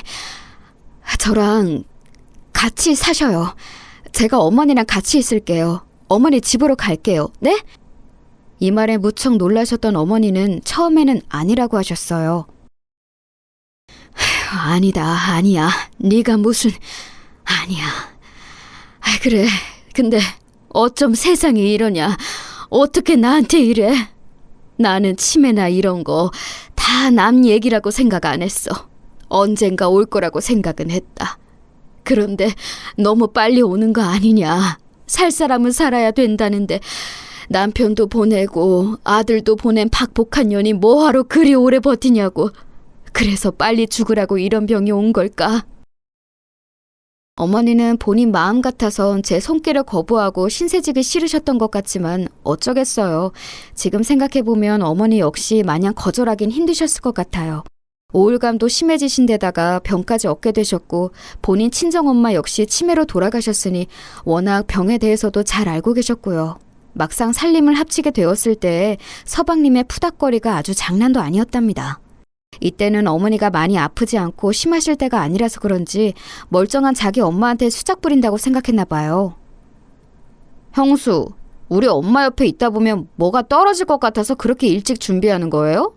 저랑 같이 사셔요. 제가 어머니랑 같이 있을게요. 어머니 집으로 갈게요. 네? 이 말에 무척 놀라셨던 어머니는 처음에는 아니라고 하셨어요. 아니야. 네가 무슨... 아니야. 그래. 근데 어쩜 세상이 이러냐. 어떻게 나한테 이래? 나는 치매나 이런 거 다 남 얘기라고 생각 안 했어. 언젠가 올 거라고 생각은 했다. 그런데 너무 빨리 오는 거 아니냐. 살 사람은 살아야 된다는데 남편도 보내고 아들도 보낸 박복한 년이 뭐하러 그리 오래 버티냐고. 그래서 빨리 죽으라고 이런 병이 온 걸까? 어머니는 본인 마음 같아선 제 손길을 거부하고 신세지기 싫으셨던 것 같지만 어쩌겠어요. 지금 생각해보면 어머니 역시 마냥 거절하긴 힘드셨을 것 같아요. 우울감도 심해지신 데다가 병까지 얻게 되셨고 본인 친정엄마 역시 치매로 돌아가셨으니 워낙 병에 대해서도 잘 알고 계셨고요. 막상 살림을 합치게 되었을 때 서방님의 푸닥거리가 아주 장난도 아니었답니다. 이때는 어머니가 많이 아프지 않고 심하실 때가 아니라서 그런지 멀쩡한 자기 엄마한테 수작 부린다고 생각했나 봐요. 형수, 우리 엄마 옆에 있다 보면 뭐가 떨어질 것 같아서 그렇게 일찍 준비하는 거예요?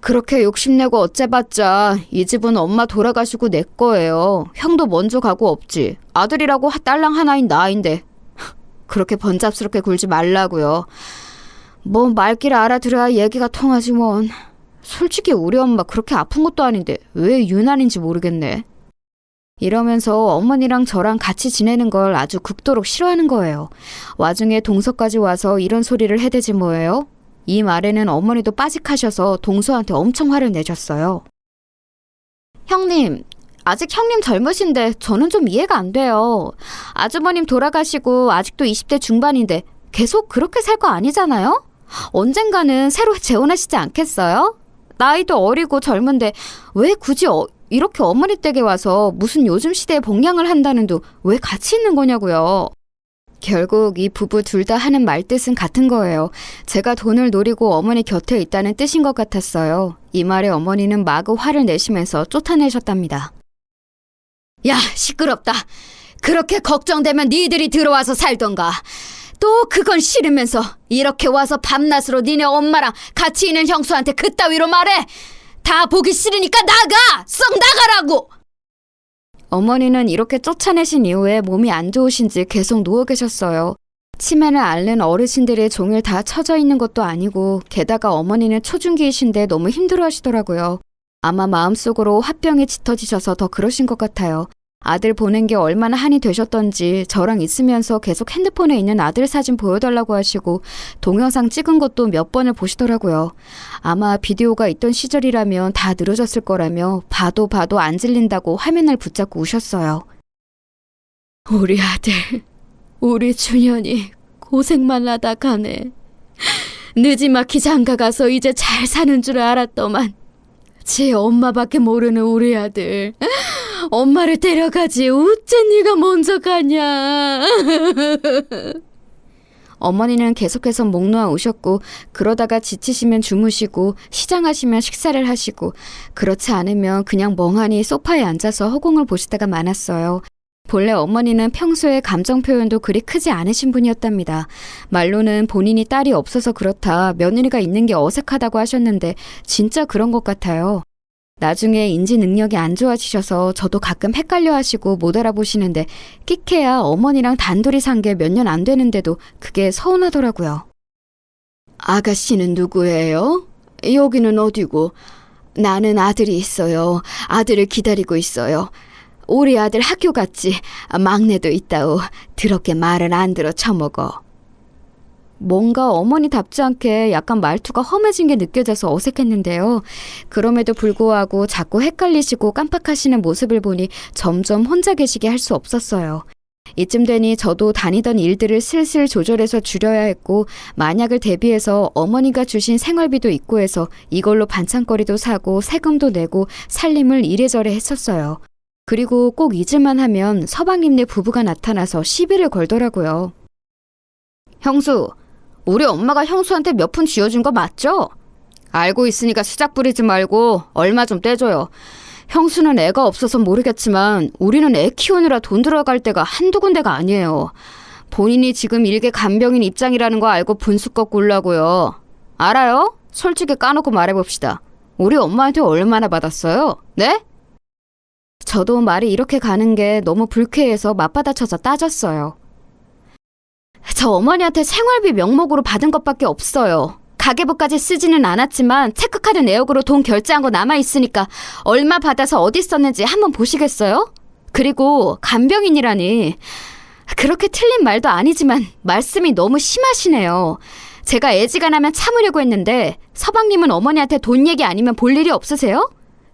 그렇게 욕심내고 어째봤자 이 집은 엄마 돌아가시고 내 거예요. 형도 먼저 가고 없지. 아들이라고 딸랑 하나인 나인데. 그렇게 번잡스럽게 굴지 말라고요. 뭐 말귀를 알아들어야 얘기가 통하지 뭔. 솔직히 우리 엄마 그렇게 아픈 것도 아닌데 왜 유난인지 모르겠네. 이러면서 어머니랑 저랑 같이 지내는 걸 아주 극도로 싫어하는 거예요. 와중에 동서까지 와서 이런 소리를 해대지 뭐예요? 이 말에는 어머니도 빠직하셔서 동서한테 엄청 화를 내셨어요. 형님, 아직 형님 젊으신데 저는 좀 이해가 안 돼요. 아주버님 돌아가시고 아직도 20대 중반인데 계속 그렇게 살 거 아니잖아요? 언젠가는 새로 재혼하시지 않겠어요? 나이도 어리고 젊은데 왜 굳이 이렇게 어머니 댁에 와서 무슨 요즘 시대에 복양을 한다는데 왜 같이 있는 거냐고요. 결국 이 부부 둘 다 하는 말뜻은 같은 거예요. 제가 돈을 노리고 어머니 곁에 있다는 뜻인 것 같았어요. 이 말에 어머니는 마구 화를 내시면서 쫓아내셨답니다. 야, 시끄럽다. 그렇게 걱정되면 니들이 들어와서 살던가. 또 그건 싫으면서 이렇게 와서 밤낮으로 니네 엄마랑 같이 있는 형수한테 그따위로 말해. 다 보기 싫으니까 나가! 썩 나가라고! 어머니는 이렇게 쫓아내신 이후에 몸이 안 좋으신지 계속 누워 계셨어요. 치매를 앓는 어르신들의 종일 다 처져 있는 것도 아니고 게다가 어머니는 초중기이신데 너무 힘들어하시더라고요. 아마 마음속으로 화병이 짙어지셔서 더 그러신 것 같아요. 아들 보낸 게 얼마나 한이 되셨던지 저랑 있으면서 계속 핸드폰에 있는 아들 사진 보여달라고 하시고 동영상 찍은 것도 몇 번을 보시더라고요. 아마 비디오가 있던 시절이라면 다 늘어졌을 거라며 봐도 안 질린다고 화면을 붙잡고 우셨어요. 우리 아들, 우리 준현이 고생만 하다 가네. 느지막이 장가가서 이제 잘 사는 줄 알았더만 지 엄마밖에 모르는 우리 아들. 엄마를 데려가지 어째 네가 먼저 가냐. 어머니는 계속해서 목 놓아 우셨고 그러다가 지치시면 주무시고 시장하시면 식사를 하시고 그렇지 않으면 그냥 멍하니 소파에 앉아서 허공을 보시다가 많았어요. 본래 어머니는 평소에 감정 표현도 그리 크지 않으신 분이었답니다. 말로는 본인이 딸이 없어서 그렇다 며느리가 있는 게 어색하다고 하셨는데 진짜 그런 것 같아요. 나중에 인지 능력이 안 좋아지셔서 저도 가끔 헷갈려 하시고 못 알아보시는데 끽해야 어머니랑 단둘이 산 게 몇 년 안 되는데도 그게 서운하더라고요. 아가씨는 누구예요? 여기는 어디고? 나는 아들이 있어요. 아들을 기다리고 있어요. 우리 아들 학교 갔지. 막내도 있다오. 더럽게 말을 안 들어 처먹어. 뭔가 어머니답지 않게 약간 말투가 험해진 게 느껴져서 어색했는데요. 그럼에도 불구하고 자꾸 헷갈리시고 깜빡하시는 모습을 보니 점점 혼자 계시게 할 수 없었어요. 이쯤 되니 저도 다니던 일들을 슬슬 조절해서 줄여야 했고 만약을 대비해서 어머니가 주신 생활비도 있고 해서 이걸로 반찬거리도 사고 세금도 내고 살림을 이래저래 했었어요. 그리고 꼭 잊을만 하면 서방님네 부부가 나타나서 시비를 걸더라고요. 형수, 우리 엄마가 형수한테 몇 푼 쥐어준 거 맞죠? 알고 있으니까 수작 부리지 말고 얼마 좀 떼줘요. 형수는 애가 없어서 모르겠지만 우리는 애 키우느라 돈 들어갈 때가 한두 군데가 아니에요. 본인이 지금 일개 간병인 입장이라는 거 알고 분수 꺾고 울라고요. 알아요? 솔직히 까놓고 말해봅시다. 우리 엄마한테 얼마나 받았어요? 네? 저도 말이 이렇게 가는 게 너무 불쾌해서 맞받아쳐서 따졌어요. 저 어머니한테 생활비 명목으로 받은 것밖에 없어요. 가계부까지 쓰지는 않았지만 체크카드 내역으로 돈 결제한 거 남아있으니까 얼마 받아서 어디 썼는지 한번 보시겠어요? 그리고 간병인이라니 그렇게 틀린 말도 아니지만 말씀이 너무 심하시네요. 제가 애지간하면 참으려고 했는데 서방님은 어머니한테 돈 얘기 아니면 볼 일이 없으세요?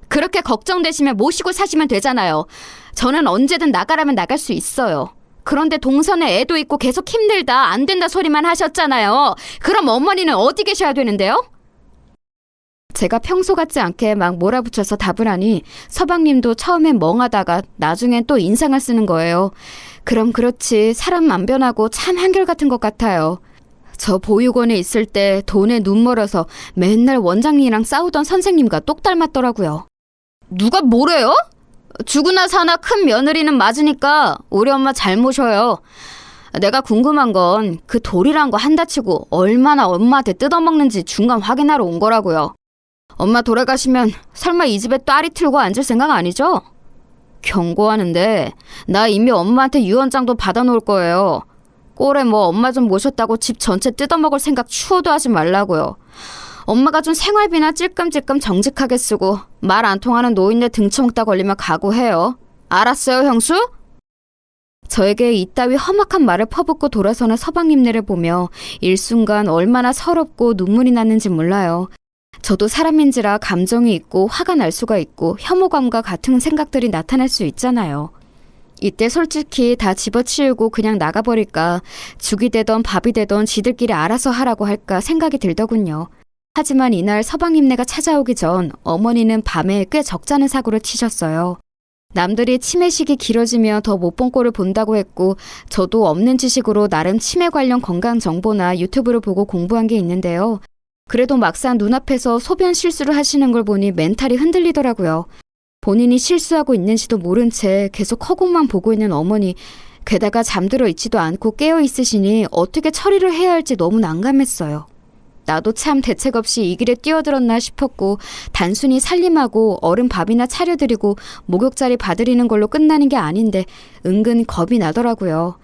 그렇게 걱정되시면 모시고 사시면 되잖아요. 저는 언제든 나가라면 나갈 수 있어요. 그런데 동선에 애도 있고 계속 힘들다 안 된다 소리만 하셨잖아요. 그럼 어머니는 어디 계셔야 되는데요? 제가 평소 같지 않게 막 몰아붙여서 답을 하니 서방님도 처음엔 멍하다가 나중엔 또 인상을 쓰는 거예요. 그럼 그렇지 사람 안 변하고 참 한결같은 것 같아요. 저 보육원에 있을 때 돈에 눈 멀어서 맨날 원장님이랑 싸우던 선생님과 똑 닮았더라고요. 누가 뭐래요? 죽으나 사나 큰 며느리는 맞으니까 우리 엄마 잘 모셔요. 내가 궁금한 건 그 돌이란 거 한다치고 얼마나 엄마한테 뜯어먹는지 중간 확인하러 온 거라고요. 엄마 돌아가시면 설마 이 집에 딸이 틀고 앉을 생각 아니죠? 경고하는데 나 이미 엄마한테 유언장도 받아놓을 거예요. 꼴에 뭐 엄마 좀 모셨다고 집 전체 뜯어먹을 생각 추호도 하지 말라고요. 엄마가 준 생활비나 찔끔찔끔 정직하게 쓰고 말 안 통하는 노인네 등쳐먹다 걸리면 각오해요. 알았어요, 형수? 저에게 이따위 험악한 말을 퍼붓고 돌아서는 서방님네를 보며 일순간 얼마나 서럽고 눈물이 났는지 몰라요. 저도 사람인지라 감정이 있고 화가 날 수가 있고 혐오감과 같은 생각들이 나타날 수 있잖아요. 이때 솔직히 다 집어치우고 그냥 나가버릴까 죽이 되던 밥이 되던 지들끼리 알아서 하라고 할까 생각이 들더군요. 하지만 이날 서방님네가 찾아오기 전 어머니는 밤에 꽤 적잖은 사고를 치셨어요. 남들이 치매식이 길어지며 더 못 본 꼴을 본다고 했고 저도 없는 지식으로 나름 치매 관련 건강 정보나 유튜브를 보고 공부한 게 있는데요. 그래도 막상 눈앞에서 소변 실수를 하시는 걸 보니 멘탈이 흔들리더라고요. 본인이 실수하고 있는지도 모른 채 계속 허공만 보고 있는 어머니, 게다가 잠들어 있지도 않고 깨어 있으시니 어떻게 처리를 해야 할지 너무 난감했어요. 나도 참 대책 없이 이 길에 뛰어들었나 싶었고 단순히 살림하고 얼음 밥이나 차려드리고 목욕자리 봐드리는 걸로 끝나는 게 아닌데 은근 겁이 나더라고요.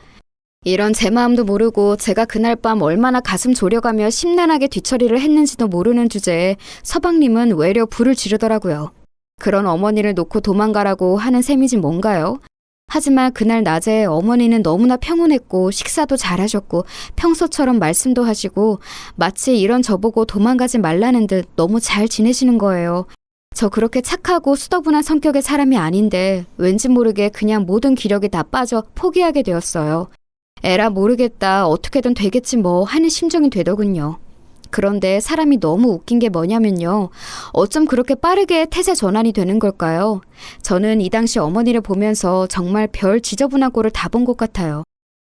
이런 제 마음도 모르고 제가 그날 밤 얼마나 가슴 졸여가며 심란하게 뒤처리를 했는지도 모르는 주제에 서방님은 외려 불을 지르더라고요. 그런 어머니를 놓고 도망가라고 하는 셈이지 뭔가요? 하지만 그날 낮에 어머니는 너무나 평온했고 식사도 잘하셨고 평소처럼 말씀도 하시고 마치 이런 저보고 도망가지 말라는 듯 너무 잘 지내시는 거예요. 저 그렇게 착하고 수더분한 성격의 사람이 아닌데 왠지 모르게 그냥 모든 기력이 다 빠져 포기하게 되었어요. 에라 모르겠다 어떻게든 되겠지 뭐 하는 심정이 되더군요. 그런데 사람이 너무 웃긴 게 뭐냐면요. 어쩜 그렇게 빠르게 태세 전환이 되는 걸까요? 저는 이 당시 어머니를 보면서 정말 별 지저분한 꼴을 다 본 것 같아요.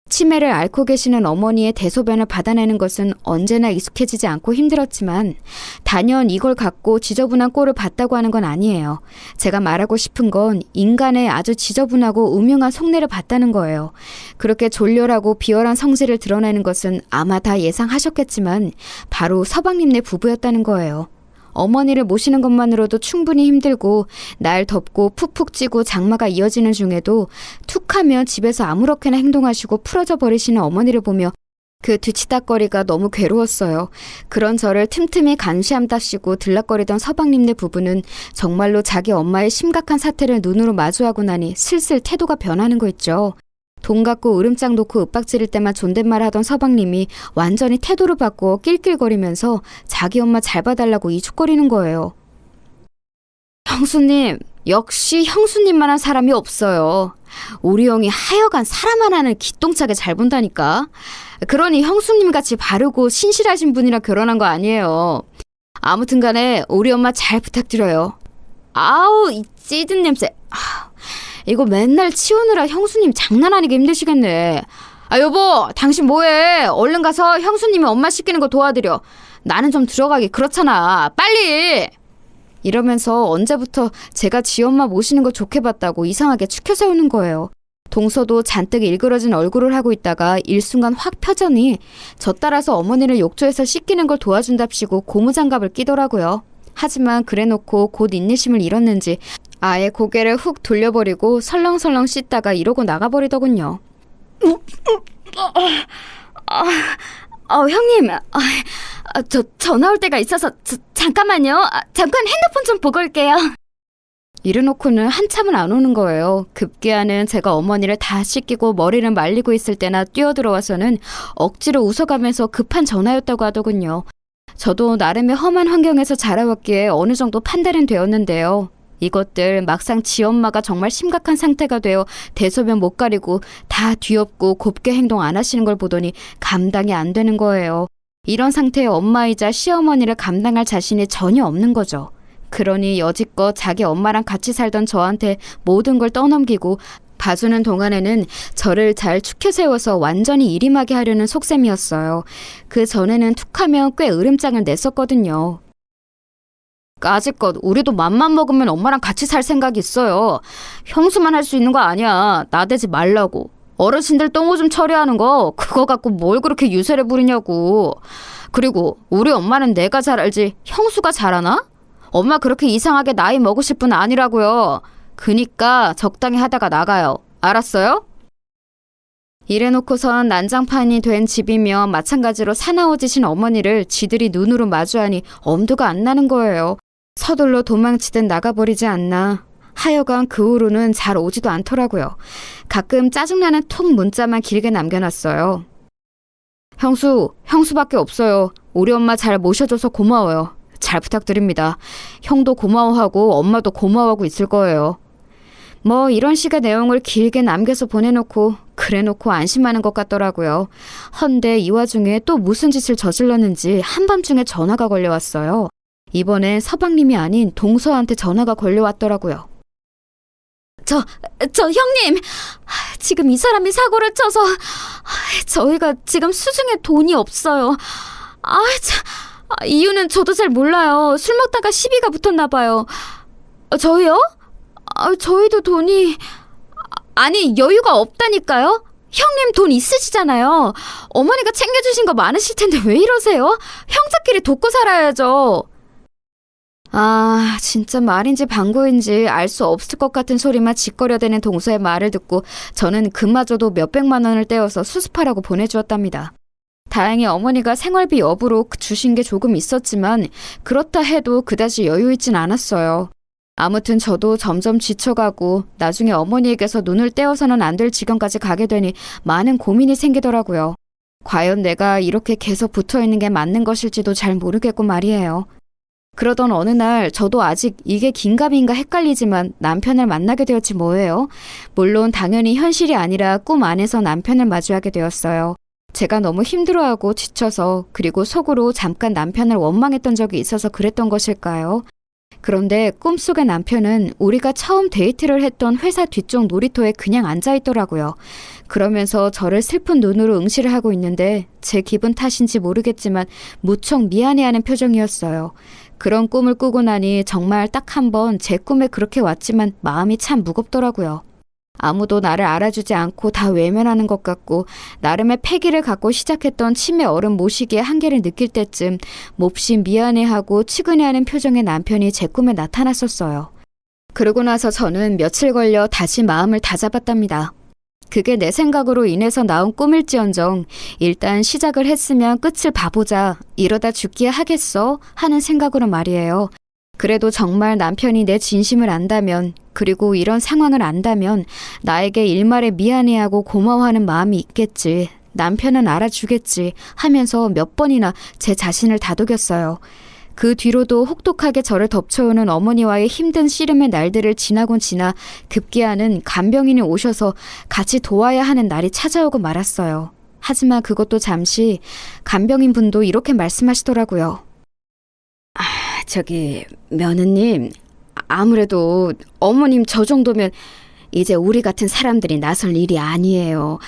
치매를 앓고 계시는 어머니의 대소변을 받아내는 것은 언제나 익숙해지지 않고 힘들었지만 단연 이걸 갖고 지저분한 꼴을 봤다고 하는 건 아니에요. 제가 말하고 싶은 건 인간의 아주 지저분하고 음흉한 속내를 봤다는 거예요. 그렇게 졸렬하고 비열한 성질을 드러내는 것은 아마 다 예상하셨겠지만 바로 서방님네 부부였다는 거예요. 어머니를 모시는 것만으로도 충분히 힘들고 날 덥고 푹푹 찌고 장마가 이어지는 중에도 툭하면 집에서 아무렇게나 행동하시고 풀어져 버리시는 어머니를 보며 그 뒤치다거리가 너무 괴로웠어요. 그런 저를 틈틈이 감시함답시고 들락거리던 서방님네 부부는 정말로 자기 엄마의 심각한 사태를 눈으로 마주하고 나니 슬슬 태도가 변하는 거 있죠. 돈 갖고 으름장 놓고 윽박지를 때만 존댓말 하던 서방님이 완전히 태도를 바꾸어 낄낄거리면서 자기 엄마 잘 봐달라고 이죽거리는 거예요. 형수님, 역시 형수님만한 사람이 없어요. 우리 형이 하여간 사람 하나는 기똥차게 잘 본다니까. 그러니 형수님같이 바르고 신실하신 분이랑 결혼한 거 아니에요. 아무튼 간에 우리 엄마 잘 부탁드려요. 아우, 이 찌든 냄새. 이거 맨날 치우느라 형수님 장난 아니게 힘드시겠네. 아 여보, 당신 뭐해? 얼른 가서 형수님이 엄마 씻기는 거 도와드려. 나는 좀 들어가기 그렇잖아. 빨리! 이러면서 언제부터 제가 지 엄마 모시는 거 좋게 봤다고 이상하게 추켜 세우는 거예요. 동서도 잔뜩 일그러진 얼굴을 하고 있다가 일순간 확 펴더니 저 따라서 어머니를 욕조에서 씻기는 걸 도와준답시고 고무장갑을 끼더라고요. 하지만 그래놓고 곧 인내심을 잃었는지 아예 고개를 훅 돌려버리고 설렁설렁 씻다가 이러고 나가버리더군요. 형님, 저 전화 올 때가 있어서 잠깐만요. 잠깐 핸드폰 좀 보고 올게요. 이래놓고는 한참을 안 오는 거예요. 급기야는 제가 어머니를 다 씻기고 머리를 말리고 있을 때나 뛰어들어와서는 억지로 웃어가면서 급한 전화였다고 하더군요. 저도 나름의 험한 환경에서 자라왔기에 어느 정도 판단은 되었는데요. 이것들 막상 지 엄마가 정말 심각한 상태가 되어 대소변 못 가리고 다 뒤엎고 곱게 행동 안 하시는 걸 보더니 감당이 안 되는 거예요. 이런 상태의 엄마이자 시어머니를 감당할 자신이 전혀 없는 거죠. 그러니 여지껏 자기 엄마랑 같이 살던 저한테 모든 걸 떠넘기고 봐주는 동안에는 저를 잘 축혀 세워서 완전히 일임하게 하려는 속셈이었어요. 그 전에는 툭하면 꽤 으름장을 냈었거든요. 까짓것 우리도 맘만 먹으면 엄마랑 같이 살 생각이 있어요. 형수만 할 수 있는 거 아니야. 나대지 말라고. 어르신들 똥오줌 처리하는 거 그거 갖고 뭘 그렇게 유세를 부리냐고. 그리고 우리 엄마는 내가 잘 알지 형수가 잘 아나? 엄마 그렇게 이상하게 나이 먹으실 분 아니라고요. 그니까 적당히 하다가 나가요. 알았어요? 이래놓고선 난장판이 된 집이며 마찬가지로 사나워지신 어머니를 지들이 눈으로 마주하니 엄두가 안 나는 거예요. 서둘러 도망치듯 나가버리지 않나. 하여간 그 후로는 잘 오지도 않더라고요. 가끔 짜증나는 톡 문자만 길게 남겨놨어요. 형수밖에 없어요. 우리 엄마 잘 모셔줘서 고마워요. 잘 부탁드립니다. 형도 고마워하고 엄마도 고마워하고 있을 거예요. 뭐 이런 식의 내용을 길게 남겨서 보내놓고 그래놓고 안심하는 것 같더라고요. 헌데 이 와중에 또 무슨 짓을 저질렀는지 한밤중에 전화가 걸려왔어요. 이번엔 서방님이 아닌 동서한테 전화가 걸려왔더라고요. 저 형님! 지금 이 사람이 사고를 쳐서 저희가 지금 수중에 돈이 없어요. 이유는 저도 잘 몰라요. 술 먹다가 시비가 붙었나 봐요. 저희요? 저희도 돈이... 아니 여유가 없다니까요? 형님 돈 있으시잖아요. 어머니가 챙겨주신 거 많으실 텐데 왜 이러세요? 형제끼리 돕고 살아야죠. 진짜 말인지 방구인지 알 수 없을 것 같은 소리만 짓거려대는 동서의 말을 듣고 저는 그마저도 몇백만 원을 떼어서 수습하라고 보내주었답니다. 다행히 어머니가 생활비 여부로 주신 게 조금 있었지만 그렇다 해도 그다지 여유 있진 않았어요. 아무튼 저도 점점 지쳐가고 나중에 어머니에게서 눈을 떼어서는 안 될 지경까지 가게 되니 많은 고민이 생기더라고요. 과연 내가 이렇게 계속 붙어있는 게 맞는 것일지도 잘 모르겠고 말이에요. 그러던 어느 날 저도 아직 이게 긴가민가 헷갈리지만 남편을 만나게 되었지 뭐예요. 물론 당연히 현실이 아니라 꿈 안에서 남편을 마주하게 되었어요. 제가 너무 힘들어하고 지쳐서 그리고 속으로 잠깐 남편을 원망했던 적이 있어서 그랬던 것일까요? 그런데 꿈속의 남편은 우리가 처음 데이트를 했던 회사 뒤쪽 놀이터에 그냥 앉아있더라고요. 그러면서 저를 슬픈 눈으로 응시를 하고 있는데 제 기분 탓인지 모르겠지만 무척 미안해하는 표정이었어요. 그런 꿈을 꾸고 나니 정말 딱 한 번 제 꿈에 그렇게 왔지만 마음이 참 무겁더라고요. 아무도 나를 알아주지 않고 다 외면하는 것 같고 나름의 패기를 갖고 시작했던 치매 어른 모시기의 한계를 느낄 때쯤 몹시 미안해하고 측은해하는 표정의 남편이 제 꿈에 나타났었어요. 그러고 나서 저는 며칠 걸려 다시 마음을 다잡았답니다. 그게 내 생각으로 인해서 나온 꿈일지언정 일단 시작을 했으면 끝을 봐보자. 이러다 죽기야 하겠어? 하는 생각으로 말이에요. 그래도 정말 남편이 내 진심을 안다면 그리고 이런 상황을 안다면 나에게 일말에 미안해하고 고마워하는 마음이 있겠지. 남편은 알아주겠지 하면서 몇 번이나 제 자신을 다독였어요. 그 뒤로도 혹독하게 저를 덮쳐오는 어머니와의 힘든 씨름의 날들을 지나곤 지나 급기야는 간병인이 오셔서 같이 도와야 하는 날이 찾아오고 말았어요. 하지만 그것도 잠시 간병인 분도 이렇게 말씀하시더라고요. 며느님, 아무래도 어머님 저 정도면 이제 우리 같은 사람들이 나설 일이 아니에요.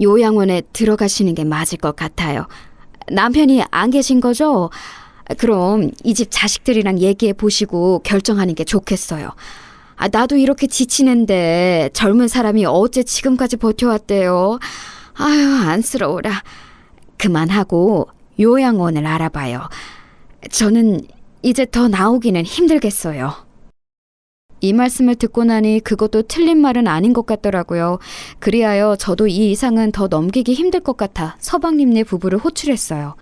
요양원에 들어가시는 게 맞을 것 같아요. 남편이 안 계신 거죠? 그럼 이 집 자식들이랑 얘기해 보시고 결정하는 게 좋겠어요. 나도 이렇게 지치는데 젊은 사람이 어째 지금까지 버텨왔대요. 아유, 안쓰러워라. 그만하고 요양원을 알아봐요. 저는 이제 더 나오기는 힘들겠어요. 이 말씀을 듣고 나니 그것도 틀린 말은 아닌 것 같더라고요. 그리하여 저도 이 이상은 더 넘기기 힘들 것 같아 서방님네 부부를 호출했어요.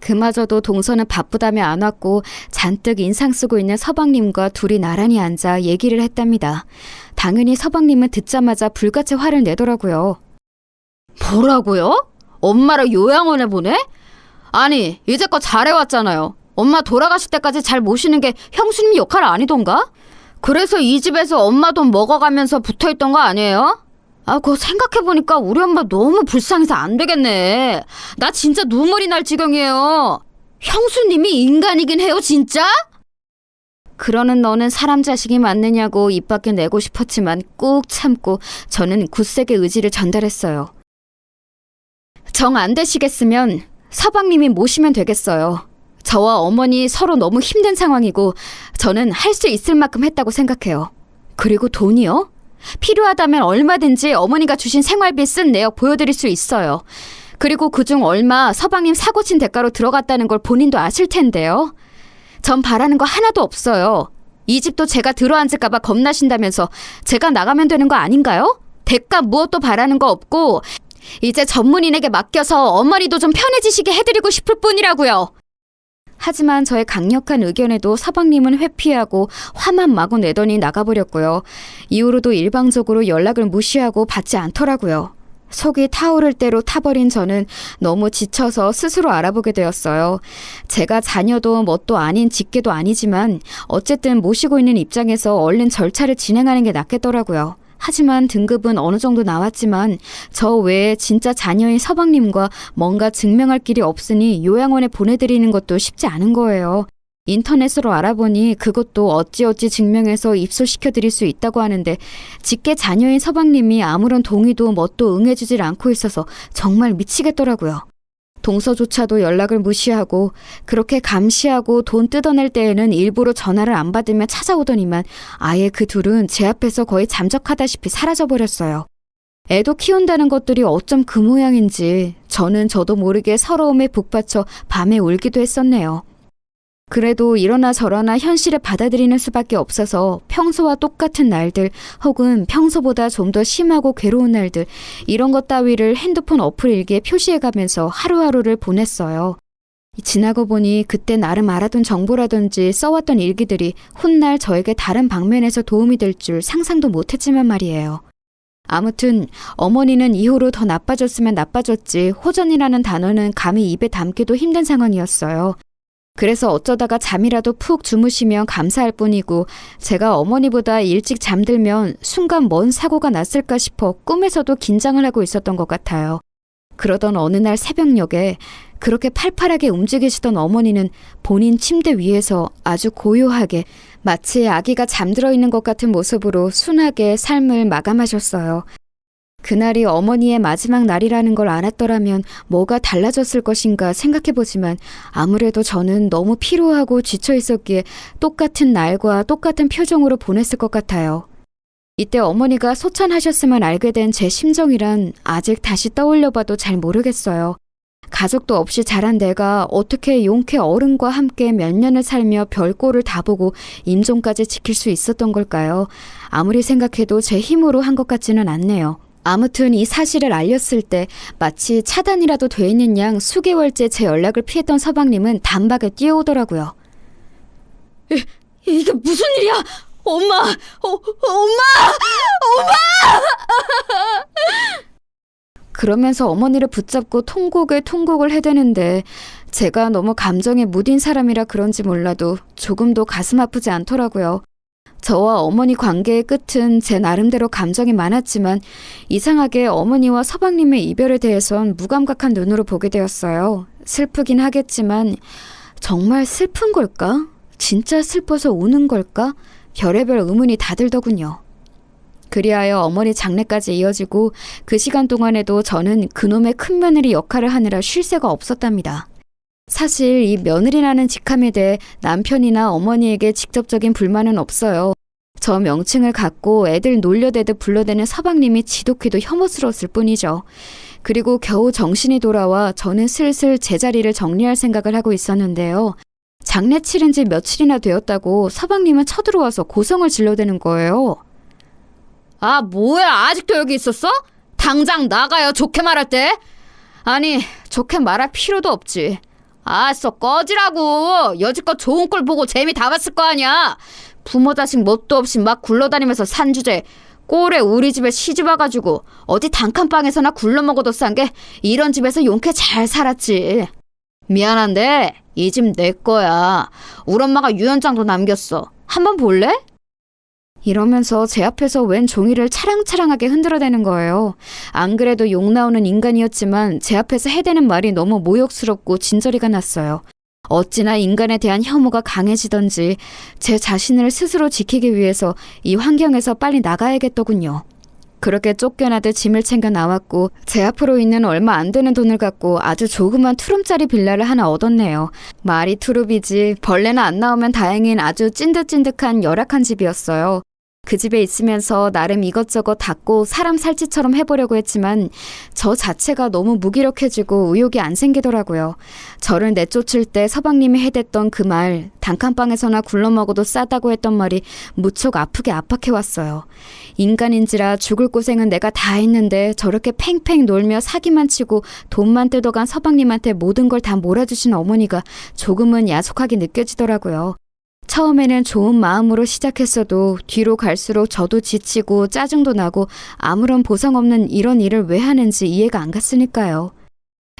그마저도 동서는 바쁘다며 안 왔고 잔뜩 인상 쓰고 있는 서방님과 둘이 나란히 앉아 얘기를 했답니다. 당연히 서방님은 듣자마자 불같이 화를 내더라고요. 뭐라고요? 엄마를 요양원에 보내? 아니, 이제껏 잘해왔잖아요. 엄마 돌아가실 때까지 잘 모시는 게 형수님 역할 아니던가? 그래서 이 집에서 엄마 돈 먹어가면서 붙어있던 거 아니에요? 그거 생각해보니까 우리 엄마 너무 불쌍해서 안 되겠네. 나 진짜 눈물이 날 지경이에요. 형수님이 인간이긴 해요, 진짜? 그러는 너는 사람 자식이 맞느냐고 입 밖에 내고 싶었지만 꾹 참고 저는 굳세게 의지를 전달했어요. 정 안 되시겠으면 서방님이 모시면 되겠어요. 저와 어머니 서로 너무 힘든 상황이고 저는 할 수 있을 만큼 했다고 생각해요. 그리고 돈이요? 필요하다면 얼마든지 어머니가 주신 생활비 쓴 내역 보여드릴 수 있어요. 그리고 그중 얼마 서방님 사고 친 대가로 들어갔다는 걸 본인도 아실 텐데요. 전 바라는 거 하나도 없어요. 이 집도 제가 들어앉을까 봐 겁나신다면서 제가 나가면 되는 거 아닌가요? 대가 무엇도 바라는 거 없고 이제 전문인에게 맡겨서 어머니도 좀 편해지시게 해드리고 싶을 뿐이라고요. 하지만 저의 강력한 의견에도 서방님은 회피하고 화만 마구 내더니 나가버렸고요. 이후로도 일방적으로 연락을 무시하고 받지 않더라고요. 속이 타오를 대로 타버린 저는 너무 지쳐서 스스로 알아보게 되었어요. 제가 자녀도 뭣도 아닌 직계도 아니지만 어쨌든 모시고 있는 입장에서 얼른 절차를 진행하는 게 낫겠더라고요. 하지만 등급은 어느 정도 나왔지만 저 외에 진짜 자녀인 서방님과 뭔가 증명할 길이 없으니 요양원에 보내드리는 것도 쉽지 않은 거예요. 인터넷으로 알아보니 그것도 어찌어찌 증명해서 입소시켜드릴 수 있다고 하는데 직계 자녀인 서방님이 아무런 동의도 뭣도 응해주질 않고 있어서 정말 미치겠더라고요. 동서조차도 연락을 무시하고 그렇게 감시하고 돈 뜯어낼 때에는 일부러 전화를 안 받으며 찾아오더니만 아예 그 둘은 제 앞에서 거의 잠적하다시피 사라져버렸어요. 애도 키운다는 것들이 어쩜 그 모양인지 저는 저도 모르게 서러움에 북받쳐 밤에 울기도 했었네요. 그래도 이러나 저러나 현실을 받아들이는 수밖에 없어서 평소와 똑같은 날들 혹은 평소보다 좀 더 심하고 괴로운 날들 이런 것 따위를 핸드폰 어플 일기에 표시해가면서 하루하루를 보냈어요. 지나고 보니 그때 나름 알아둔 정보라든지 써왔던 일기들이 훗날 저에게 다른 방면에서 도움이 될 줄 상상도 못했지만 말이에요. 아무튼 어머니는 이후로 더 나빠졌으면 나빠졌지 호전이라는 단어는 감히 입에 담기도 힘든 상황이었어요. 그래서 어쩌다가 잠이라도 푹 주무시면 감사할 뿐이고 제가 어머니보다 일찍 잠들면 순간 뭔 사고가 났을까 싶어 꿈에서도 긴장을 하고 있었던 것 같아요. 그러던 어느 날 새벽녘에 그렇게 팔팔하게 움직이시던 어머니는 본인 침대 위에서 아주 고요하게 마치 아기가 잠들어 있는 것 같은 모습으로 순하게 삶을 마감하셨어요. 그날이 어머니의 마지막 날이라는 걸 알았더라면 뭐가 달라졌을 것인가 생각해보지만 아무래도 저는 너무 피로하고 지쳐 있었기에 똑같은 날과 똑같은 표정으로 보냈을 것 같아요. 이때 어머니가 소천하셨음을 알게 된 제 심정이란 아직 다시 떠올려봐도 잘 모르겠어요. 가족도 없이 자란 내가 어떻게 용케 어른과 함께 몇 년을 살며 별꼴을 다 보고 임종까지 지킬 수 있었던 걸까요? 아무리 생각해도 제 힘으로 한 것 같지는 않네요. 아무튼 이 사실을 알렸을 때 마치 차단이라도 돼 있는 양 수개월째 제 연락을 피했던 서방님은 단박에 뛰어오더라고요. 이게 무슨 일이야? 엄마! 엄마! 그러면서 어머니를 붙잡고 통곡을 해대는데 제가 너무 감정에 무딘 사람이라 그런지 몰라도 조금도 가슴 아프지 않더라고요. 저와 어머니 관계의 끝은 제 나름대로 감정이 많았지만 이상하게 어머니와 서방님의 이별에 대해선 무감각한 눈으로 보게 되었어요. 슬프긴 하겠지만 정말 슬픈 걸까? 진짜 슬퍼서 우는 걸까? 별의별 의문이 다 들더군요. 그리하여 어머니 장례까지 이어지고 그 시간 동안에도 저는 그놈의 큰며느리 역할을 하느라 쉴 새가 없었답니다. 사실 이 며느리라는 직함에 대해 남편이나 어머니에게 직접적인 불만은 없어요. 저 명칭을 갖고 애들 놀려대듯 불러대는 서방님이 지독히도 혐오스러웠을 뿐이죠. 그리고 겨우 정신이 돌아와 저는 슬슬 제자리를 정리할 생각을 하고 있었는데요. 장례 치른 지 며칠이나 되었다고 서방님은 쳐들어와서 고성을 질러대는 거예요. 아, 뭐야? 아직도 여기 있었어? 당장 나가요, 좋게 말할 때. 아니, 좋게 말할 필요도 없지. 아싸, 꺼지라고. 여지껏 좋은 꼴 보고 재미 다 봤을 거 아니야. 부모 자식 뭣도 없이 막 굴러다니면서 산 주제 꼴에 우리 집에 시집 와가지고 어디 단칸방에서나 굴러먹어도 싼 게 이런 집에서 용케 잘 살았지. 미안한데 이 집 내 거야. 우리 엄마가 유언장도 남겼어. 한번 볼래? 이러면서 제 앞에서 웬 종이를 차랑차랑하게 흔들어대는 거예요. 안 그래도 욕 나오는 인간이었지만 제 앞에서 해대는 말이 너무 모욕스럽고 진저리가 났어요. 어찌나 인간에 대한 혐오가 강해지던지 제 자신을 스스로 지키기 위해서 이 환경에서 빨리 나가야겠더군요. 그렇게 쫓겨나듯 짐을 챙겨 나왔고 제 앞으로 있는 얼마 안 되는 돈을 갖고 아주 조그만 투룸짜리 빌라를 하나 얻었네요. 말이 투룸이지 벌레나 안 나오면 다행인 아주 찐득찐득한 열악한 집이었어요. 그 집에 있으면서 나름 이것저것 닦고 사람 살찌처럼 해보려고 했지만 저 자체가 너무 무기력해지고 의욕이 안 생기더라고요. 저를 내쫓을 때 서방님이 해댔던 그 말, 단칸방에서나 굴러먹어도 싸다고 했던 말이 무척 아프게 압박해왔어요. 인간인지라 죽을 고생은 내가 다 했는데 저렇게 팽팽 놀며 사기만 치고 돈만 뜯어간 서방님한테 모든 걸 다 몰아주신 어머니가 조금은 야속하게 느껴지더라고요. 처음에는 좋은 마음으로 시작했어도 뒤로 갈수록 저도 지치고 짜증도 나고 아무런 보상 없는 이런 일을 왜 하는지 이해가 안 갔으니까요.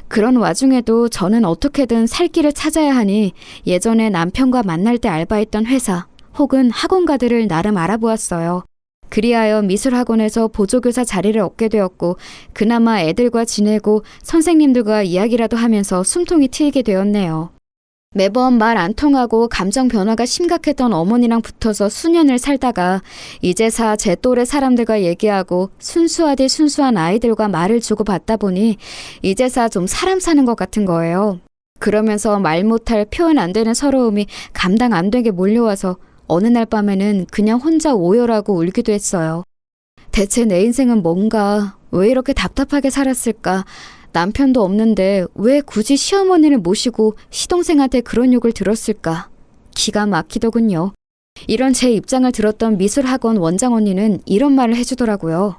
그런 와중에도 저는 어떻게든 살 길을 찾아야 하니 예전에 남편과 만날 때 알바했던 회사 혹은 학원가들을 나름 알아보았어요. 그리하여 미술학원에서 보조교사 자리를 얻게 되었고 그나마 애들과 지내고 선생님들과 이야기라도 하면서 숨통이 트이게 되었네요. 매번 말 안 통하고 감정 변화가 심각했던 어머니랑 붙어서 수년을 살다가 이제사 제 또래 사람들과 얘기하고 순수하디 순수한 아이들과 말을 주고받다 보니 이제사 좀 사람 사는 것 같은 거예요. 그러면서 말 못할 표현 안 되는 서러움이 감당 안 되게 몰려와서 어느 날 밤에는 그냥 혼자 오열하고 울기도 했어요. 대체 내 인생은 뭔가, 왜 이렇게 답답하게 살았을까? 남편도 없는데 왜 굳이 시어머니를 모시고 시동생한테 그런 욕을 들었을까? 기가 막히더군요. 이런 제 입장을 들었던 미술학원 원장 언니는 이런 말을 해주더라고요.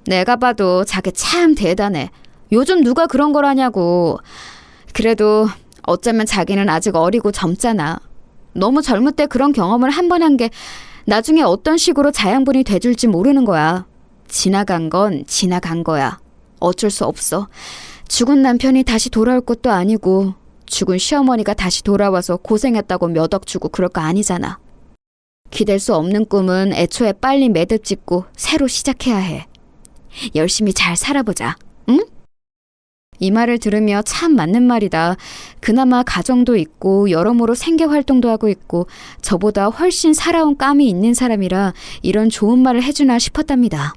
내가 봐도 자기 참 대단해. 요즘 누가 그런 걸 하냐고. 그래도 어쩌면 자기는 아직 어리고 젊잖아. 너무 젊을 때 그런 경험을 한 번 한 게 나중에 어떤 식으로 자양분이 돼줄지 모르는 거야. 지나간 건 지나간 거야. 어쩔 수 없어. 죽은 남편이 다시 돌아올 것도 아니고 죽은 시어머니가 다시 돌아와서 고생했다고 몇 억 주고 그럴 거 아니잖아. 기댈 수 없는 꿈은 애초에 빨리 매듭 짓고 새로 시작해야 해. 열심히 잘 살아보자. 응? 이 말을 들으며 참 맞는 말이다. 그나마 가정도 있고 여러모로 생계활동도 하고 있고 저보다 훨씬 살아온 깜이 있는 사람이라 이런 좋은 말을 해주나 싶었답니다.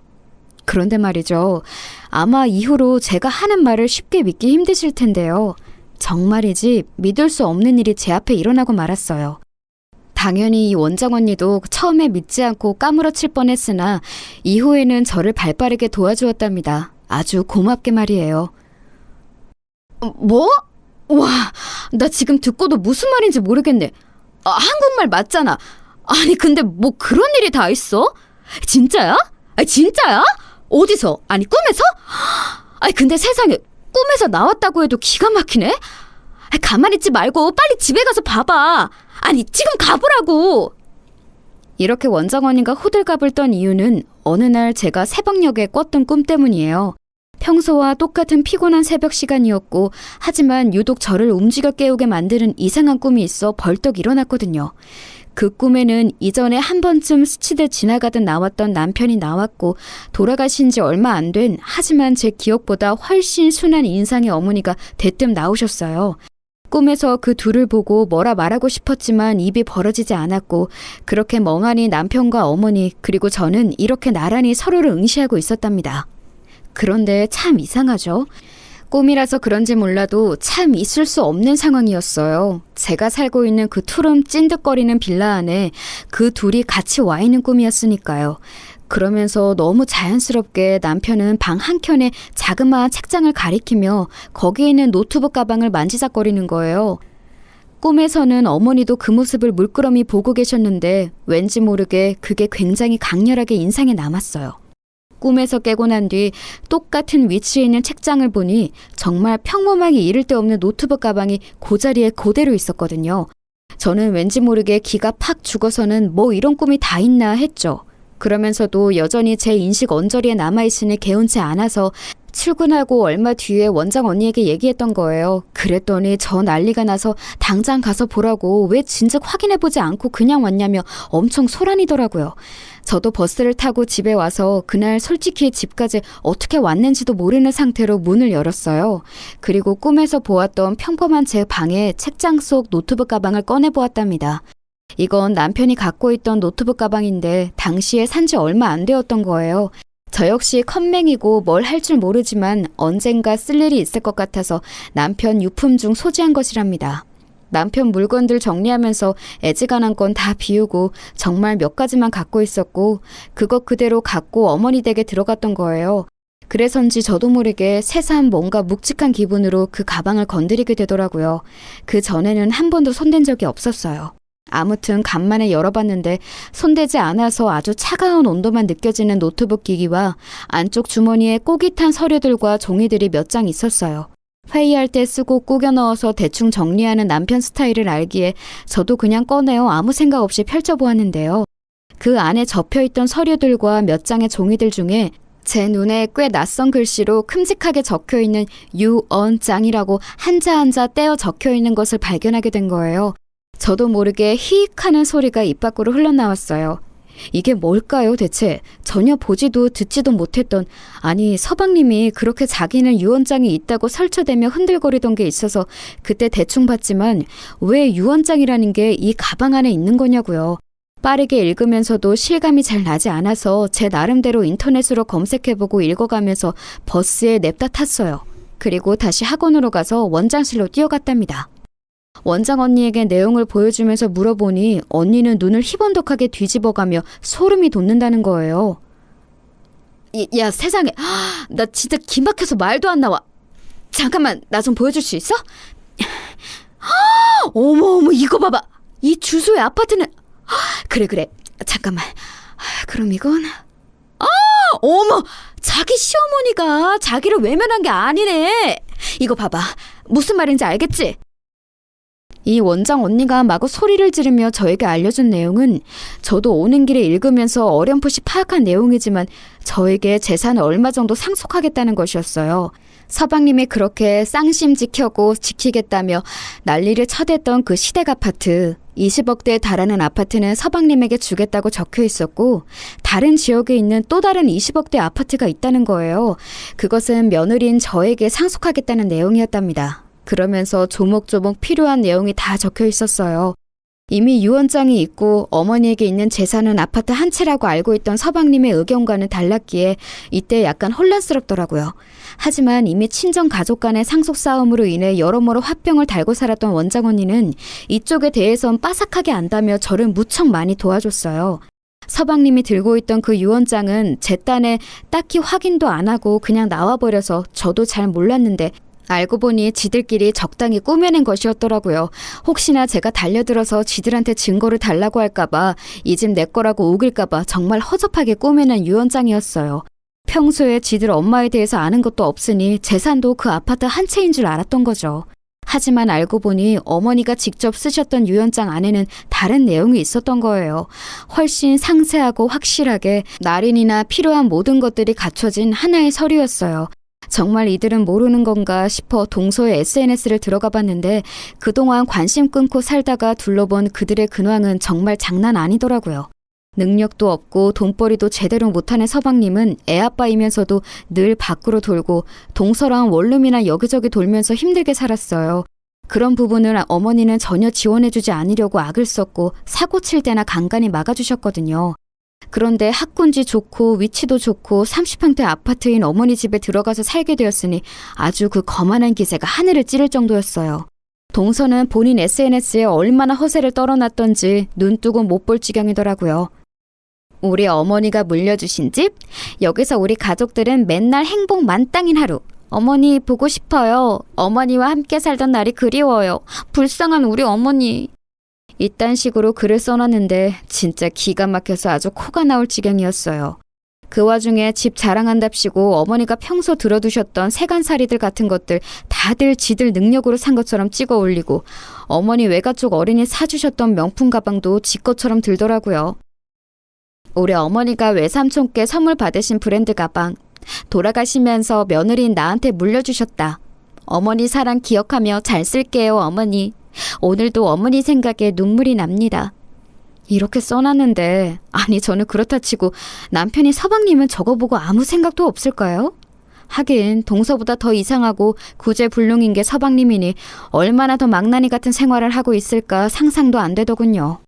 그런데 말이죠. 아마 이후로 제가 하는 말을 쉽게 믿기 힘드실 텐데요. 정말이지 믿을 수 없는 일이 제 앞에 일어나고 말았어요. 당연히 이 원장 언니도 처음에 믿지 않고 까무러칠 뻔했으나 이후에는 저를 발빠르게 도와주었답니다. 아주 고맙게 말이에요. 뭐? 와, 나 지금 듣고도 무슨 말인지 모르겠네. 한국말 맞잖아. 아니 근데 뭐 그런 일이 다 있어? 진짜야? 진짜야? 어디서? 아니 꿈에서? 아니 근데 세상에 꿈에서 나왔다고 해도 기가 막히네? 가만히 있지 말고 빨리 집에 가서 봐봐. 아니 지금 가보라고. 이렇게 원장 언니가 호들갑을 떤 이유는 어느 날 제가 새벽녘에 꿨던 꿈 때문이에요. 평소와 똑같은 피곤한 새벽 시간이었고 하지만 유독 저를 움직여 깨우게 만드는 이상한 꿈이 있어 벌떡 일어났거든요. 그 꿈에는 이전에 한 번쯤 스치듯 지나가듯 나왔던 남편이 나왔고 돌아가신 지 얼마 안 된 하지만 제 기억보다 훨씬 순한 인상의 어머니가 대뜸 나오셨어요. 꿈에서 그 둘을 보고 뭐라 말하고 싶었지만 입이 벌어지지 않았고 그렇게 멍하니 남편과 어머니 그리고 저는 이렇게 나란히 서로를 응시하고 있었답니다. 그런데 참 이상하죠. 꿈이라서 그런지 몰라도 참 있을 수 없는 상황이었어요. 제가 살고 있는 그 투름 찐득거리는 빌라 안에 그 둘이 같이 와 있는 꿈이었으니까요. 그러면서 너무 자연스럽게 남편은 방 한켠에 자그마한 책장을 가리키며 거기에 있는 노트북 가방을 만지작거리는 거예요. 꿈에서는 어머니도 그 모습을 물끄러미 보고 계셨는데 왠지 모르게 그게 굉장히 강렬하게 인상에 남았어요. 꿈에서 깨고 난 뒤 똑같은 위치에 있는 책장을 보니 정말 평범하게 이를 데 없는 노트북 가방이 그 자리에 그대로 있었거든요. 저는 왠지 모르게 기가 팍 죽어서는 뭐 이런 꿈이 다 있나 했죠. 그러면서도 여전히 제 인식 언저리에 남아있으니 개운치 않아서 출근하고 얼마 뒤에 원장 언니에게 얘기했던 거예요. 그랬더니 저 난리가 나서 당장 가서 보라고 왜 진즉 확인해보지 않고 그냥 왔냐며 엄청 소란이더라고요. 저도 버스를 타고 집에 와서 그날 솔직히 집까지 어떻게 왔는지도 모르는 상태로 문을 열었어요. 그리고 꿈에서 보았던 평범한 제 방에 책장 속 노트북 가방을 꺼내보았답니다. 이건 남편이 갖고 있던 노트북 가방인데 당시에 산지 얼마 안 되었던 거예요. 저 역시 컴맹이고 뭘 할 줄 모르지만 언젠가 쓸 일이 있을 것 같아서 남편 유품 중 소지한 것이랍니다. 남편 물건들 정리하면서 애지간한 건 다 비우고 정말 몇 가지만 갖고 있었고 그것 그대로 갖고 어머니 댁에 들어갔던 거예요. 그래서인지 저도 모르게 새삼 뭔가 묵직한 기분으로 그 가방을 건드리게 되더라고요. 그 전에는 한 번도 손댄 적이 없었어요. 아무튼 간만에 열어봤는데 손대지 않아서 아주 차가운 온도만 느껴지는 노트북 기기와 안쪽 주머니에 꼬깃 탄 서류들과 종이들이 몇 장 있었어요. 회의할 때 쓰고 꾸겨 넣어서 대충 정리하는 남편 스타일을 알기에 저도 그냥 꺼내어 아무 생각 없이 펼쳐보았는데요. 그 안에 접혀있던 서류들과 몇 장의 종이들 중에 제 눈에 꽤 낯선 글씨로 큼직하게 적혀있는 유언장이라고 한자 한자 떼어 적혀있는 것을 발견하게 된 거예요. 저도 모르게 히익 하는 소리가 입 밖으로 흘러나왔어요. 이게 뭘까요 대체? 전혀 보지도 듣지도 못했던, 아니 서방님이 그렇게 자기는 유언장이 있다고 설쳐대며 흔들거리던 게 있어서 그때 대충 봤지만 왜 유언장이라는 게 이 가방 안에 있는 거냐고요. 빠르게 읽으면서도 실감이 잘 나지 않아서 제 나름대로 인터넷으로 검색해보고 읽어가면서 버스에 냅다 탔어요. 그리고 다시 학원으로 가서 원장실로 뛰어갔답니다. 원장 언니에게 내용을 보여주면서 물어보니 언니는 눈을 희번덕하게 뒤집어가며 소름이 돋는다는 거예요. 야 세상에, 나 진짜 기막혀서 말도 안 나와. 잠깐만 나 좀 보여줄 수 있어? 어머 이거 봐봐. 이 주소의 아파트는 그래 잠깐만. 그럼 이건 어머 자기 시어머니가 자기를 외면한 게 아니네. 이거 봐봐. 무슨 말인지 알겠지? 이 원장 언니가 마구 소리를 지르며 저에게 알려준 내용은 저도 오는 길에 읽으면서 어렴풋이 파악한 내용이지만 저에게 재산을 얼마 정도 상속하겠다는 것이었어요. 서방님이 그렇게 쌍심 지켜고 지키겠다며 난리를 쳐댔던 그 시댁 아파트, 20억대에 달하는 아파트는 서방님에게 주겠다고 적혀 있었고 다른 지역에 있는 또 다른 20억대 아파트가 있다는 거예요. 그것은 며느리인 저에게 상속하겠다는 내용이었답니다. 그러면서 조목조목 필요한 내용이 다 적혀 있었어요. 이미 유언장이 있고 어머니에게 있는 재산은 아파트 한 채라고 알고 있던 서방님의 의견과는 달랐기에 이때 약간 혼란스럽더라고요. 하지만 이미 친정 가족 간의 상속 싸움으로 인해 여러모로 화병을 달고 살았던 원장 언니는 이쪽에 대해선 빠삭하게 안다며 저를 무척 많이 도와줬어요. 서방님이 들고 있던 그 유언장은 제 딴에 딱히 확인도 안 하고 그냥 나와버려서 저도 잘 몰랐는데 알고 보니 지들끼리 적당히 꾸며낸 것이었더라고요. 혹시나 제가 달려들어서 지들한테 증거를 달라고 할까봐 이 집 내 거라고 우길까봐 정말 허접하게 꾸며낸 유언장이었어요. 평소에 지들 엄마에 대해서 아는 것도 없으니 재산도 그 아파트 한 채인 줄 알았던 거죠. 하지만 알고 보니 어머니가 직접 쓰셨던 유언장 안에는 다른 내용이 있었던 거예요. 훨씬 상세하고 확실하게 날인이나 필요한 모든 것들이 갖춰진 하나의 서류였어요. 정말 이들은 모르는 건가 싶어 동서의 SNS를 들어가 봤는데 그동안 관심 끊고 살다가 둘러본 그들의 근황은 정말 장난 아니더라고요. 능력도 없고 돈벌이도 제대로 못하는 서방님은 애아빠이면서도 늘 밖으로 돌고 동서랑 원룸이나 여기저기 돌면서 힘들게 살았어요. 그런 부분을 어머니는 전혀 지원해주지 않으려고 악을 썼고 사고 칠 때나 간간히 막아주셨거든요. 그런데 학군지 좋고 위치도 좋고 30평대 아파트인 어머니 집에 들어가서 살게 되었으니 아주 그 거만한 기세가 하늘을 찌를 정도였어요. 동서는 본인 SNS에 얼마나 허세를 떨어놨던지 눈뜨고 못 볼 지경이더라고요. 우리 어머니가 물려주신 집? 여기서 우리 가족들은 맨날 행복 만땅인 하루. 어머니 보고 싶어요. 어머니와 함께 살던 날이 그리워요. 불쌍한 우리 어머니. 이딴 식으로 글을 써놨는데 진짜 기가 막혀서 아주 코가 나올 지경이었어요. 그 와중에 집 자랑한답시고 어머니가 평소 들어두셨던 세간살이들 같은 것들 다들 지들 능력으로 산 것처럼 찍어 올리고 어머니 외가 쪽 어른이 사주셨던 명품 가방도 지 것처럼 들더라고요. 우리 어머니가 외삼촌께 선물 받으신 브랜드 가방. 돌아가시면서 며느리인 나한테 물려주셨다. 어머니 사랑 기억하며 잘 쓸게요, 어머니. 오늘도 어머니 생각에 눈물이 납니다. 이렇게 써놨는데 아니 저는 그렇다 치고 남편이 서방님은 저거 보고 아무 생각도 없을까요? 하긴 동서보다 더 이상하고 구제불능인 게 서방님이니 얼마나 더 망나니 같은 생활을 하고 있을까 상상도 안 되더군요.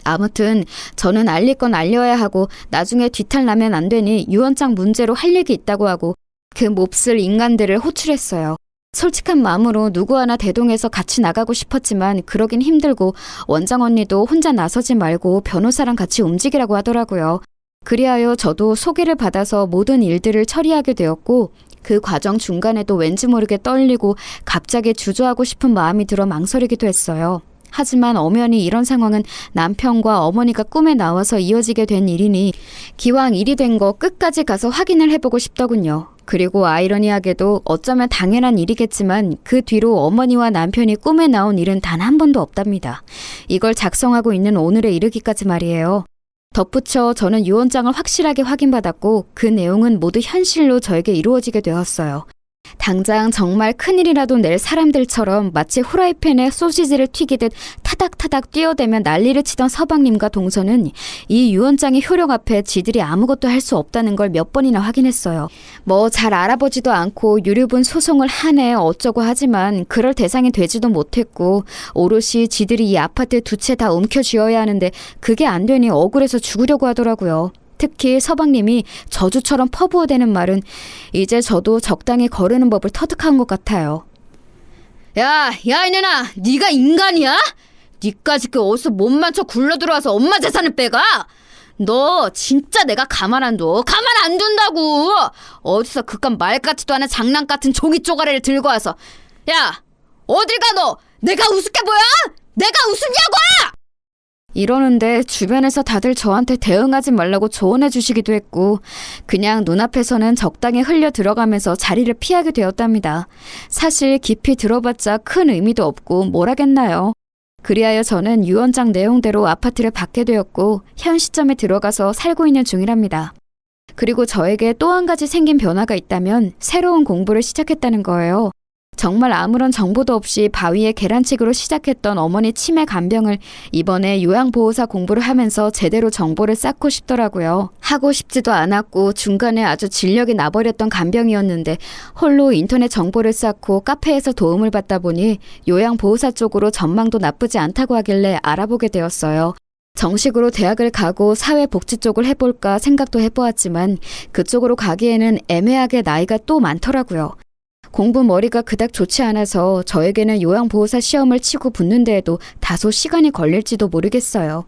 아무튼 저는 알릴 건 알려야 하고 나중에 뒤탈 나면 안 되니 유언장 문제로 할 얘기 있다고 하고 그 몹쓸 인간들을 호출했어요. 솔직한 마음으로 누구 하나 대동해서 같이 나가고 싶었지만 그러긴 힘들고 원장 언니도 혼자 나서지 말고 변호사랑 같이 움직이라고 하더라고요. 그리하여 저도 소개를 받아서 모든 일들을 처리하게 되었고 그 과정 중간에도 왠지 모르게 떨리고 갑자기 주저하고 싶은 마음이 들어 망설이기도 했어요. 하지만 엄연히 이런 상황은 남편과 어머니가 꿈에 나와서 이어지게 된 일이니 기왕 일이 된 거 끝까지 가서 확인을 해보고 싶더군요. 그리고 아이러니하게도 어쩌면 당연한 일이겠지만 그 뒤로 어머니와 남편이 꿈에 나온 일은 단 한 번도 없답니다. 이걸 작성하고 있는 오늘에 이르기까지 말이에요. 덧붙여 저는 유언장을 확실하게 확인받았고 그 내용은 모두 현실로 저에게 이루어지게 되었어요. 당장 정말 큰일이라도 낼 사람들처럼 마치 후라이팬에 소시지를 튀기듯 타닥타닥 뛰어대며 난리를 치던 서방님과 동서는 이 유언장의 효력 앞에 지들이 아무것도 할 수 없다는 걸 몇 번이나 확인했어요. 뭐 잘 알아보지도 않고 유류분 소송을 하네 어쩌고 하지만 그럴 대상이 되지도 못했고 오롯이 지들이 이 아파트 두 채 다 움켜쥐어야 하는데 그게 안 되니 억울해서 죽으려고 하더라고요. 특히 서방님이 저주처럼 퍼부어대는 말은 이제 저도 적당히 거르는 법을 터득한 것 같아요. 야 이년아, 네가 인간이야? 니까지 그 어디서 몸만 쳐 굴러들어와서 엄마 재산을 빼가? 너 진짜 내가 가만 안 둬. 가만 안 둔다고. 어디서 그깟 말 같지도 않은 장난 같은 종이 쪼가리를 들고 와서 야 어딜 가 너? 내가 우습게 보여? 내가 우습냐고! 이러는데 주변에서 다들 저한테 대응하지 말라고 조언해 주시기도 했고 그냥 눈앞에서는 적당히 흘려 들어가면서 자리를 피하게 되었답니다. 사실 깊이 들어봤자 큰 의미도 없고 뭘 하겠나요. 그리하여 저는 유언장 내용대로 아파트를 받게 되었고 현 시점에 들어가서 살고 있는 중이랍니다. 그리고 저에게 또 한 가지 생긴 변화가 있다면 새로운 공부를 시작했다는 거예요. 정말 아무런 정보도 없이 바위에 계란치기로 시작했던 어머니 치매 간병을 이번에 요양보호사 공부를 하면서 제대로 정보를 쌓고 싶더라고요. 하고 싶지도 않았고 중간에 아주 진력이 나버렸던 간병이었는데 홀로 인터넷 정보를 쌓고 카페에서 도움을 받다 보니 요양보호사 쪽으로 전망도 나쁘지 않다고 하길래 알아보게 되었어요. 정식으로 대학을 가고 사회복지 쪽을 해볼까 생각도 해보았지만 그쪽으로 가기에는 애매하게 나이가 또 많더라고요. 공부 머리가 그닥 좋지 않아서 저에게는 요양보호사 시험을 치고 붙는 데에도 다소 시간이 걸릴지도 모르겠어요.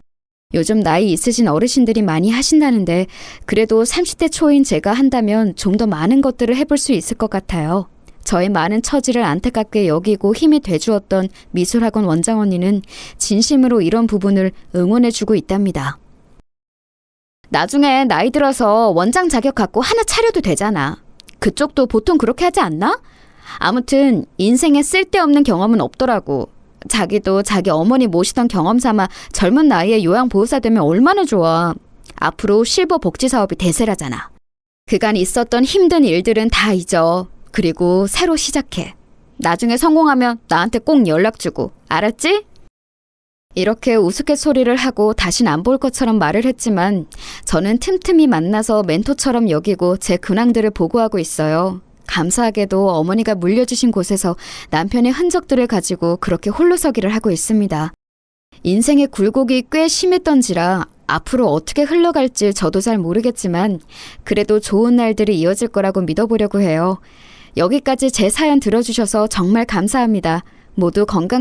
요즘 나이 있으신 어르신들이 많이 하신다는데 그래도 30대 초인 제가 한다면 좀 더 많은 것들을 해볼 수 있을 것 같아요. 저의 많은 처지를 안타깝게 여기고 힘이 돼주었던 미술학원 원장 언니는 진심으로 이런 부분을 응원해주고 있답니다. 나중에 나이 들어서 원장 자격 갖고 하나 차려도 되잖아. 그쪽도 보통 그렇게 하지 않나? 아무튼 인생에 쓸데없는 경험은 없더라고. 자기도 자기 어머니 모시던 경험 삼아 젊은 나이에 요양보호사 되면 얼마나 좋아. 앞으로 실버 복지 사업이 대세라잖아. 그간 있었던 힘든 일들은 다 잊어. 그리고 새로 시작해. 나중에 성공하면 나한테 꼭 연락 주고. 알았지? 이렇게 우스갯소리를 하고 다신 안 볼 것처럼 말을 했지만 저는 틈틈이 만나서 멘토처럼 여기고 제 근황들을 보고하고 있어요. 감사하게도 어머니가 물려주신 곳에서 남편의 흔적들을 가지고 그렇게 홀로서기를 하고 있습니다. 인생의 굴곡이 꽤 심했던지라 앞으로 어떻게 흘러갈지 저도 잘 모르겠지만 그래도 좋은 날들이 이어질 거라고 믿어보려고 해요. 여기까지 제 사연 들어주셔서 정말 감사합니다. 모두 건강하세요.